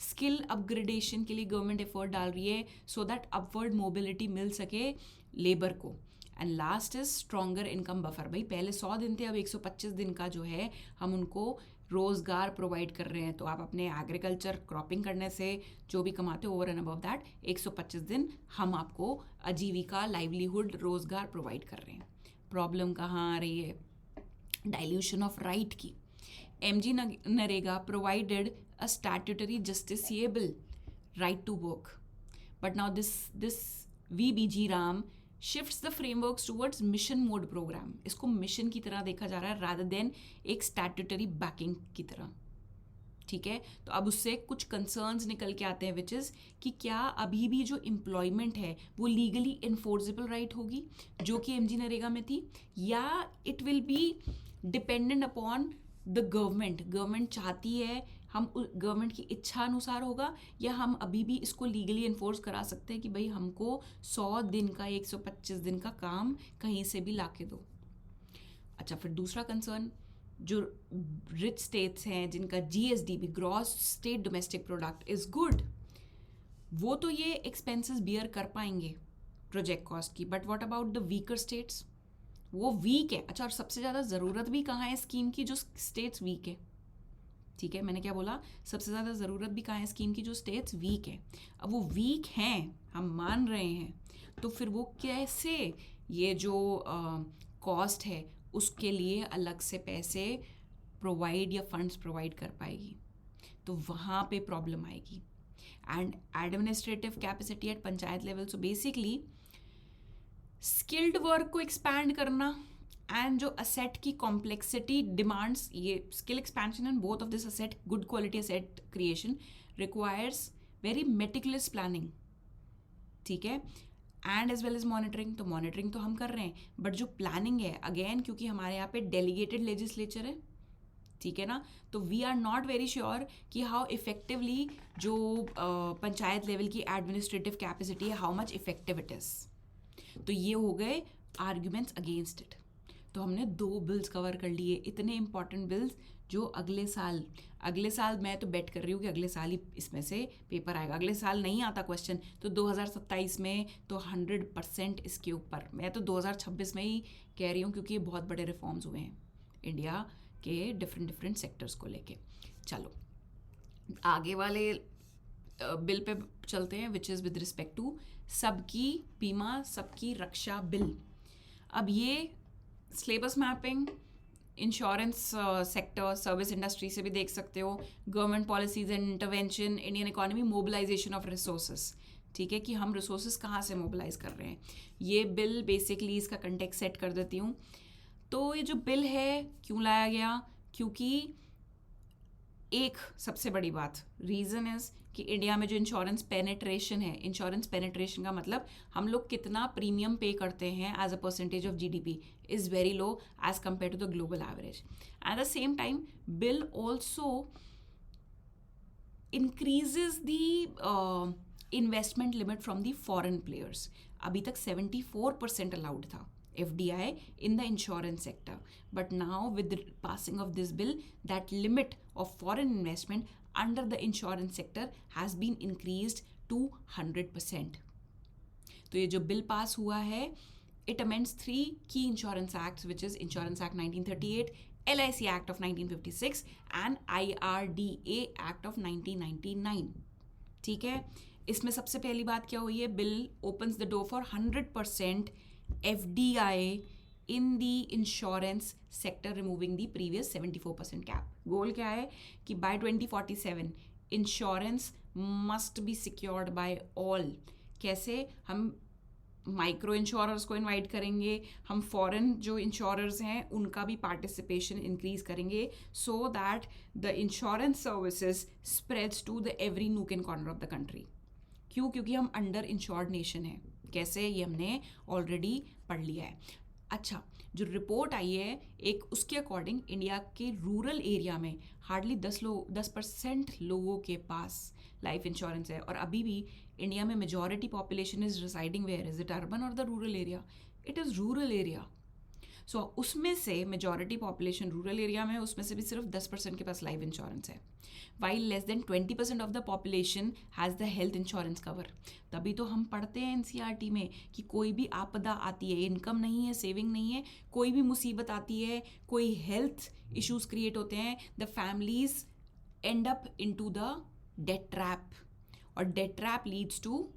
स्किल अपग्रेडेशन के लिए गवर्नमेंट एफर्ट डाल रही है सो दैट अपवर्ड मोबिलिटी मिल सके लेबर को. And last is stronger income buffer. भाई पहले 100 दिन थे, अब 125 दिन का जो है हम उनको रोज़गार प्रोवाइड कर रहे हैं. तो आप अपने एग्रीकल्चर क्रॉपिंग करने से जो भी कमाते हो ओवर एंड अबव दैट 125 दिन हम आपको आजीविका, लाइवलीहुड, रोज़गार प्रोवाइड कर रहे हैं. प्रॉब्लम कहाँ आ रही है? डाइल्यूशन ऑफ राइट की. MG NREGA provided a statutory justiciable right to work, but now this VBG Ram shifts the frameworks towards mission mode program. इसको मिशन की तरह देखा जा रहा है rather than एक statutory backing की तरह. ठीक है, तो अब उससे कुछ कंसर्न्स निकल के आते हैं, विच इज़ कि क्या अभी भी जो एम्प्लॉयमेंट है वो लीगली इन्फोर्सेबल राइट होगी जो कि MG नरेगा में थी, या it will be dependent upon the government चाहती है, हम गवर्नमेंट की इच्छा अनुसार होगा, या हम अभी भी इसको लीगली इन्फोर्स करा सकते हैं कि भाई हमको 100 दिन का 125 दिन का काम कहीं से भी ला के दो। अच्छा, फिर दूसरा कंसर्न, जो रिच स्टेट्स हैं जिनका GSDP gross state domestic product is good, वो तो ये एक्सपेंसेस बियर कर पाएंगे प्रोजेक्ट कॉस्ट की, but what about the weaker states? वो वीक है। अच्छा, और सबसे ज़्यादा ज़रूरत भी कहाँ है स्कीम की? जो स्टेट्स वीक है। ठीक है, मैंने क्या बोला? सबसे ज़्यादा ज़रूरत भी कहाँ है स्कीम की? जो स्टेट्स वीक है। अब वो वीक हैं, हम मान रहे हैं, तो फिर वो कैसे ये जो कॉस्ट है उसके लिए अलग से पैसे प्रोवाइड या फंड्स प्रोवाइड कर पाएगी? तो वहाँ पे प्रॉब्लम आएगी। And administrative capacity at panchayat level, so basically skilled work को एक्सपैंड करना एंड जो असेट की कॉम्प्लेक्सिटी डिमांड्स, ये skill expansion and both of this asset, good quality asset creation requires very meticulous planning. ठीक है, and as well as monitoring. तो monitoring तो हम कर रहे हैं, बट जो प्लानिंग है, अगेन क्योंकि हमारे यहाँ पे डेलीगेटेड लेजिस्लेचर है, ठीक है ना, तो we are not very sure कि हाउ इफेक्टिवली जो पंचायत लेवल की एडमिनिस्ट्रेटिव कैपेसिटी है, how much effective it is. तो ये हो गए आर्ग्यूमेंट्स अगेंस्ट इट। तो हमने 2 बिल्स कवर कर लिए, इतने इंपॉर्टेंट बिल्स जो अगले साल मैं तो बेट कर रही हूँ कि अगले साल ही इसमें से पेपर आएगा। अगले साल नहीं आता क्वेश्चन तो 2027 में तो 100% इसके ऊपर। मैं तो 2026 में ही कह रही हूँ, क्योंकि ये बहुत बड़े रिफॉर्म्स हुए हैं इंडिया के डिफरेंट सेक्टर्स को लेके। चलो आगे वाले बिल पे चलते हैं, which is with respect to Sabki Bima Sabki Raksha bill. अब ये syllabus mapping, insurance sector, service industry से भी देख सकते हो, government policies and intervention, Indian economy, mobilisation of resources. ठीक है, कि हम रिसोर्सेज कहाँ से मोबिलाइज कर रहे हैं। ये बिल बेसिकली इसका कंटेक्स्ट सेट कर देती हूँ। तो ये जो बिल है क्यों लाया गया? क्योंकि एक सबसे बड़ी बात रीज़न इज़ कि इंडिया में जो इंश्योरेंस पेनिट्रेशन है, इंश्योरेंस पेनिट्रेशन का मतलब हम लोग कितना प्रीमियम पे करते हैं as a percentage of GDP is very low as compare to the global average. At the same time bill also increases the investment limit from the foreign players. अभी तक 74% allowed था FDI in the insurance sector, but now with the passing of this bill, that limit of foreign investment under the insurance sector has been increased to 100%. तो ये जो bill pass हुआ है, it amends 3 key insurance acts, which is Insurance Act 1938, LIC Act of 1956 and IRDA Act of 1999. ठीक है, इसमें सबसे पहली बात क्या हुई है? Bill opens the door for 100% FDI in the insurance sector, removing the previous 74% cap. गोल क्या है कि by 2047 insurance must be secured by all. कैसे? हम माइक्रो इंश्योरर्स को इनवाइट करेंगे, हम फॉरेन जो इंश्योरर्स हैं उनका भी पार्टिसिपेशन इंक्रीज करेंगे, so that the insurance services spreads to the every nook and corner of the country. क्यों? क्योंकि हम अंडर इंश्योर्ड नेशन है। कैसे? ये हमने ऑलरेडी पढ़ लिया है। अच्छा, जो रिपोर्ट आई है एक, उसके अकॉर्डिंग इंडिया के रूरल एरिया में हार्डली 10% लोगों के पास लाइफ इंश्योरेंस है। और अभी भी इंडिया में majority population is residing where? Is it urban और the rural area? It is rural area. So उसमें से मेजॉरिटी पॉपुलेशन रूरल एरिया में, उसमें से भी सिर्फ 10% के पास लाइफ इंश्योरेंस है, while less than 20% of the population has the health insurance cover. तभी तो हम पढ़ते हैं NCERT में कि कोई भी आपदा आती है, इनकम नहीं है, सेविंग नहीं है, कोई भी मुसीबत आती है, कोई हेल्थ इश्यूज क्रिएट होते हैं, the families end up into the debt trap, और debt trap leads to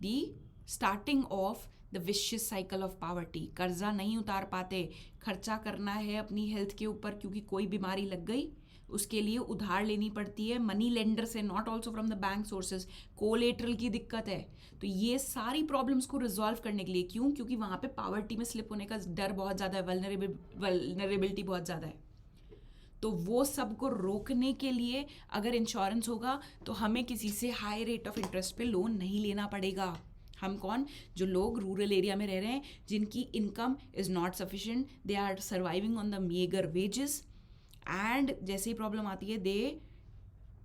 the starting of the vicious cycle of poverty. कर्जा नहीं उतार पाते, खर्चा करना है अपनी हेल्थ के ऊपर, क्योंकि कोई बीमारी लग गई, उसके लिए उधार लेनी पड़ती है मनी लेंडर से, not also from the bank sources, collateral की दिक्कत है। तो ये सारी प्रॉब्लम्स को रिजॉल्व करने के लिए, क्यों? क्योंकि वहाँ पे पॉवर्टी में स्लिप होने का डर बहुत ज़्यादा है, वल्नरेबिलिटी बहुत ज़्यादा है। तो वो सब को रोकने के लिए अगर इंश्योरेंस होगा तो हमें किसी से हाई रेट ऑफ इंटरेस्ट पे लोन नहीं लेना पड़ेगा, हम कौन? जो लोग रूरल एरिया में रह रहे हैं, जिनकी income is not sufficient, they are surviving on the meagre wages, and जैसे ही प्रॉब्लम आती है they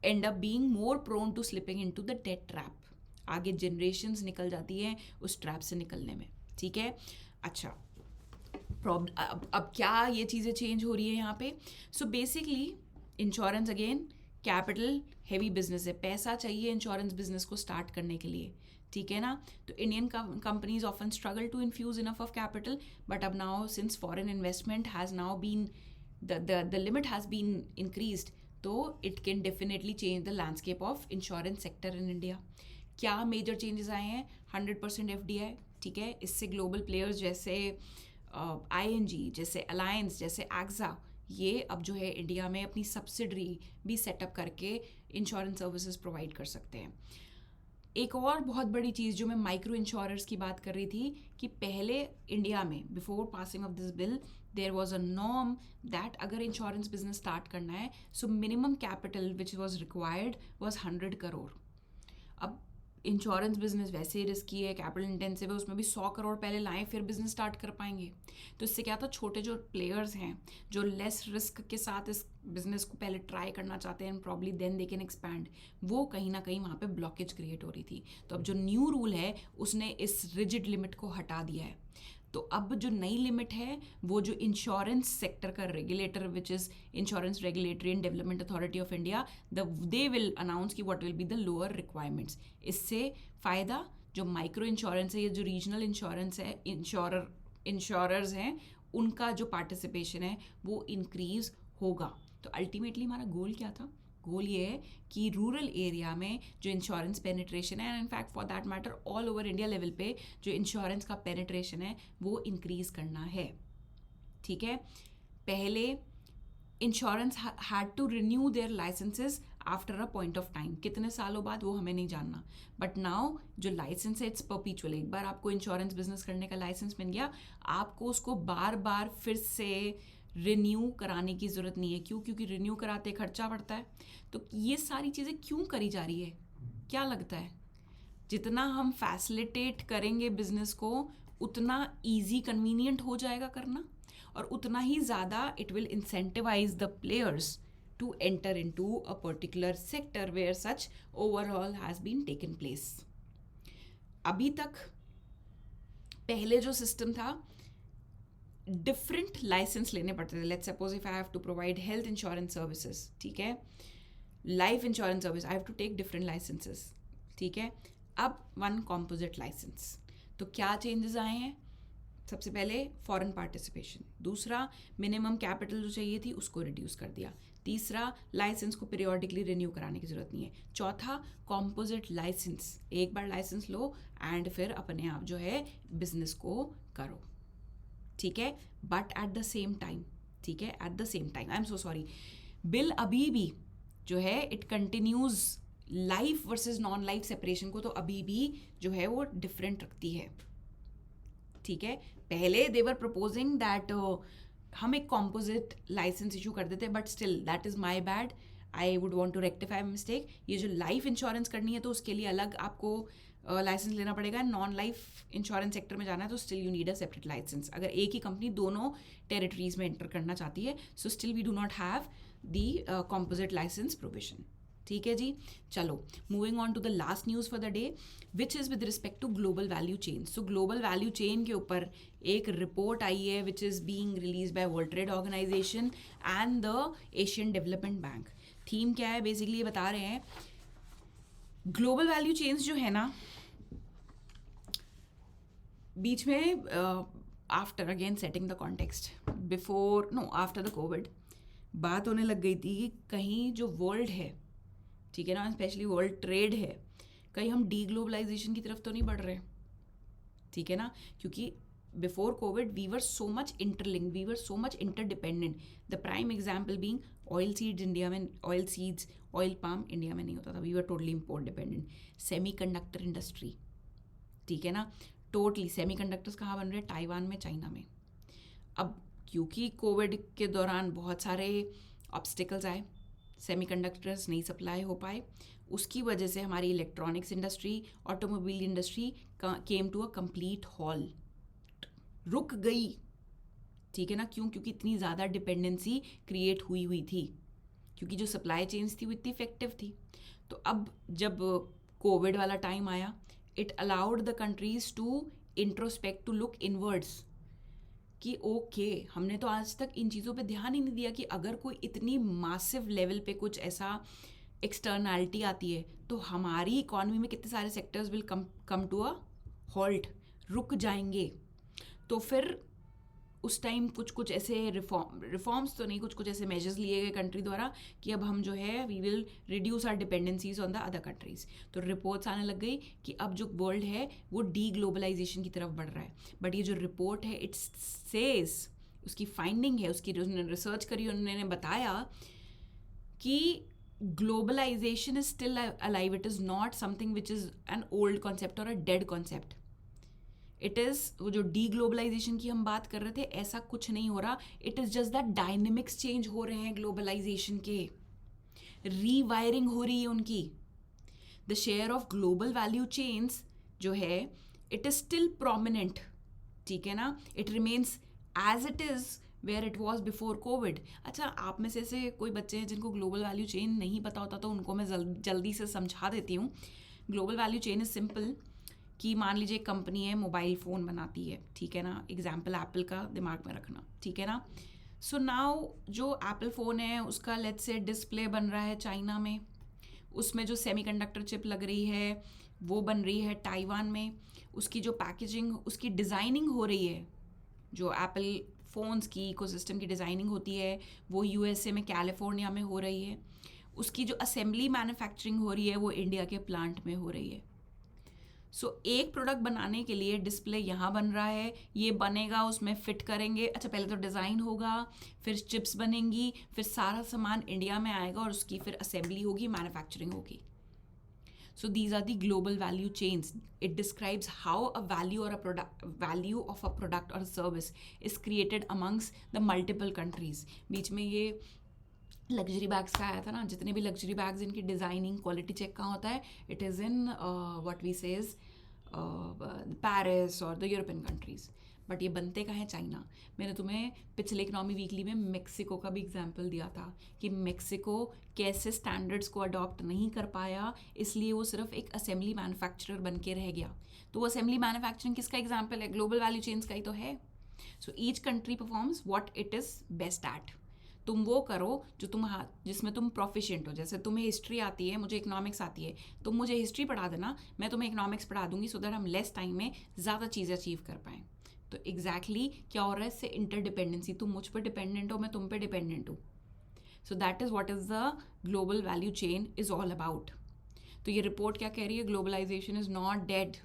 end up being more prone to slipping into the debt trap. आगे जनरेशन्स निकल जाती हैं उस ट्रैप से निकलने में. ठीक है. अच्छा, अब क्या ये चीज़ें चेंज हो रही है यहाँ पे? So basically insurance again capital heavy business है. पैसा चाहिए इंश्योरेंस बिजनेस को स्टार्ट करने के लिए. ठीक है ना. तो Indian companies often struggle to infuse enough of capital, but अब now since foreign investment has now been the limit has been increased, तो it can definitely change the landscape of insurance sector in India. क्या major changes आए हैं? 100% FDI. ठीक है. इससे global players जैसे ING, जैसे अलायंस, जैसे एक्सा, ये अब जो है इंडिया में अपनी सब्सिडरी भी सेटअप करके इंश्योरेंस सर्विसेज प्रोवाइड कर सकते हैं. एक और बहुत बड़ी चीज़ जो मैं माइक्रो इंश्योरर्स की बात कर रही थी कि पहले इंडिया में before passing of this bill there was a norm that अगर इंश्योरेंस बिजनेस स्टार्ट करना है so minimum capital which was required was 100 crore. अब इंश्योरेंस बिजनेस वैसे ही रिस्की है, कैपिटल इंटेंसिव है, उसमें भी 100 करोड़ पहले लाएं फिर बिजनेस स्टार्ट कर पाएंगे. तो इससे क्या था, छोटे जो प्लेयर्स हैं जो लेस रिस्क के साथ इस बिजनेस को पहले ट्राई करना चाहते हैं, probably then they can expand, वो कहीं ना कहीं वहाँ पे ब्लॉकेज क्रिएट हो रही थी. तो अब जो न्यू रूल है उसने इस रिजिड लिमिट को हटा दिया है. तो अब जो नई लिमिट है वो जो इंश्योरेंस सेक्टर का regulator which is insurance regulatory and development authority of India, they will announce कि what will be the lower requirements. इससे फ़ायदा जो माइक्रो इंश्योरेंस है या जो रीजनल इंश्योरेंस है, इंश्योरर्स हैं, उनका जो पार्टिसिपेशन है वो इंक्रीज होगा. तो अल्टीमेटली हमारा गोल क्या था? गोल ये है कि रूरल एरिया में जो इंश्योरेंस पेनिट्रेशन है, and in fact for that matter all over India level पे जो इंश्योरेंस का पेनिट्रेशन है वो इंक्रीज करना है. ठीक है. पहले insurance had to renew their licences after a point of time. कितने सालों बाद वो हमें नहीं जानना, बट नाउ जो लाइसेंस है इट्स परपीचुअल. एक बार आपको इंश्योरेंस बिजनेस करने का लाइसेंस मिल गया, आपको उसको बार बार फिर से रिन्यू कराने की ज़रूरत नहीं है. क्यों? क्योंकि रिन्यू कराते खर्चा पड़ता है. तो ये सारी चीज़ें क्यों करी जा रही है? क्या लगता है? जितना हम फैसिलिटेट करेंगे बिजनेस को उतना ईजी कन्वीनियंट हो जाएगा करना, और उतना ही ज़्यादा it will incentivise the players to enter into a particular sector where such overall has been taken place. अभी तक पहले जो सिस्टम था, डिफरेंट लाइसेंस लेने पड़ते थे. Let's suppose if I have to provide health insurance services, ठीक है, life insurance service, I have to take different licences. ठीक है. अब वन कॉम्पोजिट लाइसेंस. तो क्या चेंजेस आए हैं? सबसे पहले फॉरेन पार्टिसिपेशन. दूसरा, मिनिमम कैपिटल जो चाहिए थी उसको रिड्यूस कर दिया. तीसरा, लाइसेंस को पीरियोडिकली रिन्यू कराने की ज़रूरत नहीं है. चौथा, कॉम्पोजिट लाइसेंस. एक बार लाइसेंस लो एंड फिर अपने आप जो है बिजनेस को करो. ठीक है. But at the same time, ठीक है, at the same time, I am so sorry, bill अभी भी जो है it continues life versus non life separation को तो अभी भी जो है वो डिफरेंट रखती है. ठीक है. पहले दे वर प्रपोजिंग दैट हम एक कॉम्पोजिट लाइसेंस इशू कर देते, but still that is my bad. I would want to rectify mistake. ये जो लाइफ इंश्योरेंस करनी है तो उसके लिए अलग आपको लाइसेंस लेना पड़ेगा. नॉन लाइफ इंश्योरेंस सेक्टर में जाना है तो still you need a separate licence. अगर एक ही कंपनी दोनों टेरिटरीज में एंटर करना चाहती है so still we do not have the composite licence provision. ठीक है जी. चलो, moving on to the last news for the day which is with respect to global value chain. सो ग्लोबल वैल्यू चेन के ऊपर एक रिपोर्ट आई है which is being release by World Trade organisation and the Asian development bank. Theme क्या है? Basically ये बता रहे हैं ग्लोबल वैल्यू चेन्स जो है ना, बीच में after again setting the context before know after the Covid बात होने लग गई थी कि कहीं जो वर्ल्ड है, ठीक है ना, स्पेशली वर्ल्ड ट्रेड है, कहीं हम डी ग्लोबलाइजेशन की तरफ तो नहीं बढ़ रहे. ठीक है ना. क्योंकि before COVID we were so much interlinked, we were so much interdependent. The prime example being oil seeds India में, oil seeds, oil palm India में नहीं होता था. We were totally import dependent. Semiconductor industry, ठीक है ना, totally semiconductors कहाँ बन रहे हैं? ताइवान में, चाइना में. अब क्योंकि कोविड के दौरान बहुत सारे ऑब्स्टिकल्स आए, सेमीकंडक्टर्स नहीं सप्लाई हो पाए, उसकी वजह से हमारी electronics industry, automobile industry came to a complete hall, रुक गई। ठीक है ना, क्यों? क्योंकि इतनी ज़्यादा डिपेंडेंसी क्रिएट हुई थी, क्योंकि जो सप्लाई चेन्स थी वो इतनी इफेक्टिव थी। तो अब जब कोविड वाला टाइम आया, it allowed the countries to introspect, to look inwards कि ओके, हमने तो आज तक इन चीज़ों पे ध्यान ही नहीं दिया कि अगर कोई इतनी मासिव लेवल पे कुछ ऐसा एक्सटर्नैलिटी आती है तो हमारी इकॉनमी में कितने सारे sectors will come to a halt, रुक जाएंगे। तो फिर उस टाइम कुछ ऐसे रिफॉर्म्स तो नहीं, कुछ ऐसे मेजर्स लिए गए कंट्री द्वारा कि अब हम जो है we will reduce our dependencies on the other countries. तो रिपोर्ट्स आने लग गई कि अब जो वर्ल्ड है वो डी ग्लोबलाइजेशन की तरफ बढ़ रहा है। बट ये जो रिपोर्ट है इट सेज, उसकी फाइंडिंग है, उसकी उन्होंने रिसर्च करी, उन्होंने बताया कि globalisation is still alive, it is not something which is an old concept और a dead concept. It is, वो जो डी ग्लोबलाइजेशन की हम बात कर रहे थे, ऐसा कुछ नहीं हो रहा। It is just that dynamics change हो रहे हैं ग्लोबलाइजेशन के, रीवायरिंग हो रही है उनकी। The share of global value chains जो है इट इज़ स्टिल प्रोमिनेंट, ठीक है ना, it remains as it is where it was before Covid. अच्छा, आप में से ऐसे कोई बच्चे हैं जिनको ग्लोबल वैल्यू चेन नहीं पता होता, तो उनको मैं जल्दी से समझा देती हूँ। Global value chain is simple कि मान लीजिए एक कंपनी है, मोबाइल फ़ोन बनाती है, ठीक है ना, एग्जाम्पल एप्पल का दिमाग में रखना, ठीक है ना। सो नाउ जो एप्पल फ़ोन है उसका लेट्स से डिस्प्ले बन रहा है चाइना में, उसमें जो सेमीकंडक्टर चिप लग रही है वो बन रही है ताइवान में, उसकी जो पैकेजिंग, उसकी डिज़ाइनिंग हो रही है, जो एप्पल फ़ोन्स की इकोसिस्टम की डिज़ाइनिंग होती है वो यूएसए में कैलिफोर्निया में हो रही है, उसकी जो असेंबली मैन्युफैक्चरिंग हो रही है वो इंडिया के प्लांट में हो रही है। सो एक प्रोडक्ट बनाने के लिए डिस्प्ले यहाँ बन रहा है, ये बनेगा, उसमें फिट करेंगे, अच्छा पहले तो डिज़ाइन होगा, फिर चिप्स बनेंगी, फिर सारा सामान इंडिया में आएगा और उसकी फिर असेंबली होगी, मैन्युफैक्चरिंग होगी। So these are the global value chains. It describes how a value or a product, value of a product or a service is created amongst the multiple countries. बीच में ये luxury bags का आया था ना, जितने भी luxury bags इनकी designing quality check कहाँ होता है, it is in what we says Paris और द यूरोपियन कंट्रीज़। बट ये बनते कहाँ है? चाइना। मैंने तुम्हें पिछले इकोनॉमी वीकली में मेक्सिको का भी एग्जाम्पल दिया था कि मेक्सिको कैसे स्टैंडर्ड्स को अडॉप्ट नहीं कर पाया, इसलिए वो सिर्फ एक असेंबली मैन्युफैक्चरर बन के रह गया। तो वो असेंबली मैन्युफैक्चरिंग किसका एग्जाम्पल है? ग्लोबल वैल्यू चेन्स का ही तो है। So each country performs what it is best at. तुम वो करो जो जिसमें तुम प्रोफिशिएंट हो। जैसे तुम्हें हिस्ट्री आती है, मुझे इकोनॉमिक्स आती है, तुम मुझे हिस्ट्री पढ़ा देना, मैं तुम्हें इकोनॉमिक्स पढ़ा दूंगी, सो दैट हम लेस टाइम में ज़्यादा चीज़ें अचीव कर पाएँ। तो एग्जैक्टली क्या हो रहा है इससे? इंटरडिपेंडेंसी। तुम मुझ पर डिपेंडेंट हो, मैं तुम पे डिपेंडेंट हूँ। सो that is what is the global value chain is all about. तो ये रिपोर्ट क्या कह रही है? ग्लोबलाइजेशन इज़ नॉट डेड,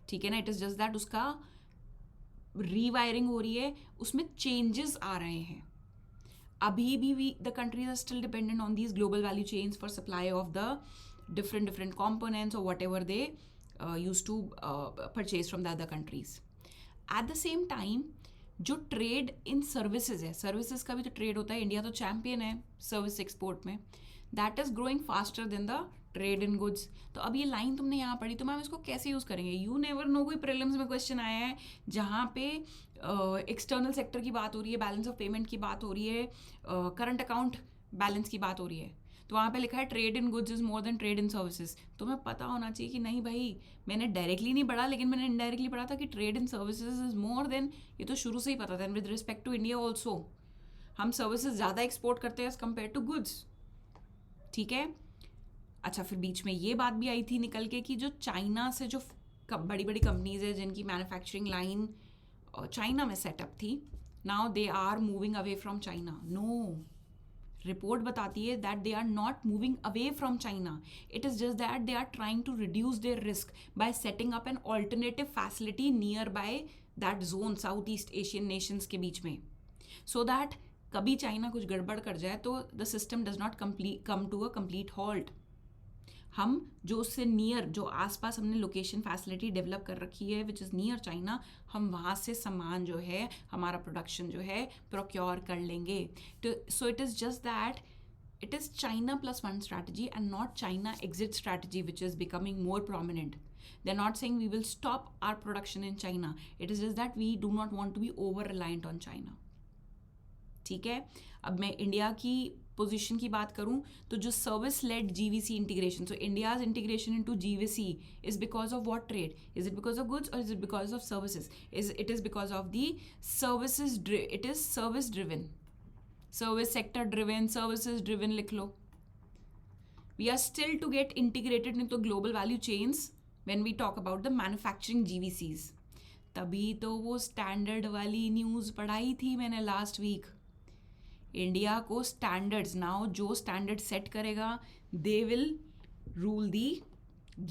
ठीक है ना, इट इज़ जस्ट दैट उसका रीवायरिंग हो रही है, उसमें चेंजेस आ रहे हैं। अभी भी the countries are still dependent on these global value chains for supply of the different components or whatever they used to purchase from the other countries. Eight the same time जो trade in services है, services का भी तो trade होता है, India तो champion है service export में, that is growing faster than the trade in goods. तो अब ये लाइन तुमने यहाँ पढ़ी, तो मैम इसको कैसे यूज़ करेंगे? You never know. कोई प्रीलिम्स में क्वेश्चन आया है जहाँ पे एक्सटर्नल सेक्टर की बात हो रही है, बैलेंस ऑफ पेमेंट की बात हो रही है, करंट अकाउंट बैलेंस की बात हो रही है, तो वहाँ पे लिखा है trade in goods is more then trade in services. तो मैं पता होना चाहिए कि नहीं भाई, मैंने डायरेक्टली नहीं पढ़ा, लेकिन मैंने इनडायरेक्टली पढ़ा था कि trade in services is more than, ये तो शुरू से ही पता था। With respect to India also, हम सर्विसेज ज़्यादा एक्सपोर्ट करते हैं एज कम्पेयर टू गुड्स, ठीक है। अच्छा, फिर बीच में ये बात भी आई थी निकल के कि जो चाइना से जो बड़ी बड़ी कंपनीज है जिनकी मैन्युफैक्चरिंग लाइन चाइना में सेटअप थी, now they are moving away from China. No, report बताती है that they are not moving away from China, it is just that they are trying to reduce their risk by setting up an alternative facility near by that zone, South East Asian nations के बीच में, so that कभी China कुछ गड़बड़ कर जाए तो the system does not come to a complete halt. हम जो उससे नियर, जो आसपास हमने लोकेशन फैसिलिटी डेवलप कर रखी है विच इज़ नियर चाइना, हम वहाँ से सामान जो है, हमारा प्रोडक्शन जो है प्रोक्योर कर लेंगे। तो so it is just that it is China plus one strategy and not China exit strategy, which is becoming more prominent. They're not saying we will stop our production in China. It is just that we do not want to be over reliant on China. ठीक है. अब मैं India की position की बात करूं तो जो service led GVC integration, so India's integration into GVC is because of what trade? Is it because of goods और is it because of services? It is because of the services. It is service driven, service sector driven, services driven लिख लो. We are still to get integrated into global value chains when we talk about the manufacturing GVCs. तभी तो वो standard वाली news पढ़ाई थी मैंने last week. India को स्टैंडर्ड्स, नाउ जो स्टैंडर्ड सेट करेगा they will rule the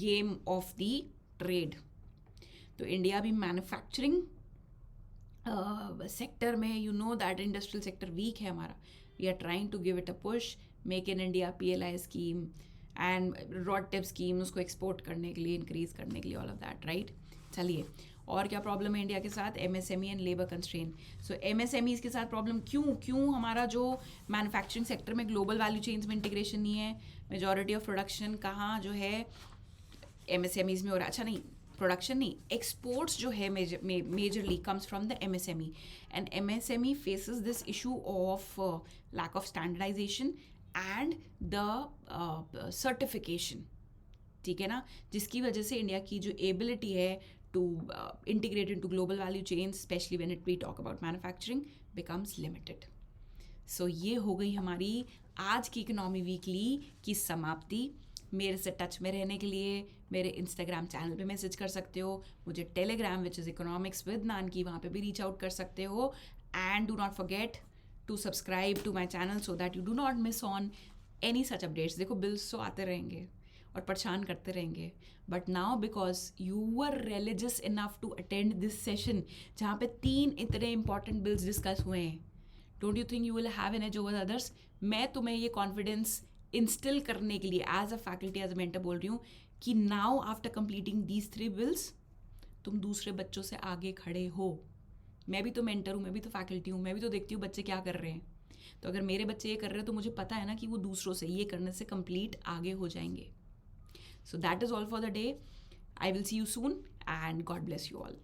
game of the trade. तो इंडिया भी मैन्युफैक्चरिंग सेक्टर में, you know that industrial sector weak है हमारा. We are trying to give it a push. Make in India PLI scheme and RoDTEP scheme, उसको export करने के लिए, increase करने के लिए, ऑल ऑफ दैट, राइट. चलिए, और क्या प्रॉब्लम है इंडिया के साथ? MSME and labour constraint. So MSMEs के साथ प्रॉब्लम क्यों हमारा जो मैन्युफैक्चरिंग सेक्टर में ग्लोबल वैल्यू चेन्स में इंटीग्रेशन नहीं है? मेजॉरिटी ऑफ प्रोडक्शन कहाँ जो है MSMEs में हो रहा है. अच्छा नहीं, प्रोडक्शन नहीं, एक्सपोर्ट्स जो है majorly comes from the MSME and MSME faces this issue of lack of standardisation and the certification. ठीक है ना, जिसकी वजह से इंडिया की जो एबिलिटी है to integrate into global value chains, especially when we talk about manufacturing, becomes limited. So ये हो गई हमारी आज की इकोनॉमी वीकली की समाप्ति. मेरे से टच में रहने के लिए मेरे इंस्टाग्राम चैनल पे मैसेज कर सकते हो, मुझे Telegram which is economics with Nanki, वहाँ पे भी रीच आउट कर सकते हो. And do not forget to subscribe to my channel so that you do not miss on any such updates. देखो, बिल्स तो आते रहेंगे और परेशान करते रहेंगे, but now because you were religious enough to attend this session जहाँ पे 3 इतने इंपॉर्टेंट बिल्स डिस्कस हुए हैं, don't you think you will have an edge over others? मैं तुम्हें ये कॉन्फिडेंस इंस्टिल करने के लिए as a faculty, as a mentor बोल रही हूँ कि now after completing these 3 bills तुम दूसरे बच्चों से आगे खड़े हो. मैं भी तो मेंटर हूँ, मैं भी तो फैकल्टी हूँ, मैं भी तो देखती हूँ बच्चे क्या कर रहे हैं. तो अगर मेरे बच्चे ये कर रहे हैं तो मुझे पता है ना कि वो दूसरों से ये करने से कंप्लीट आगे हो जाएंगे. So that is all for the day. I will see you soon and God bless you all.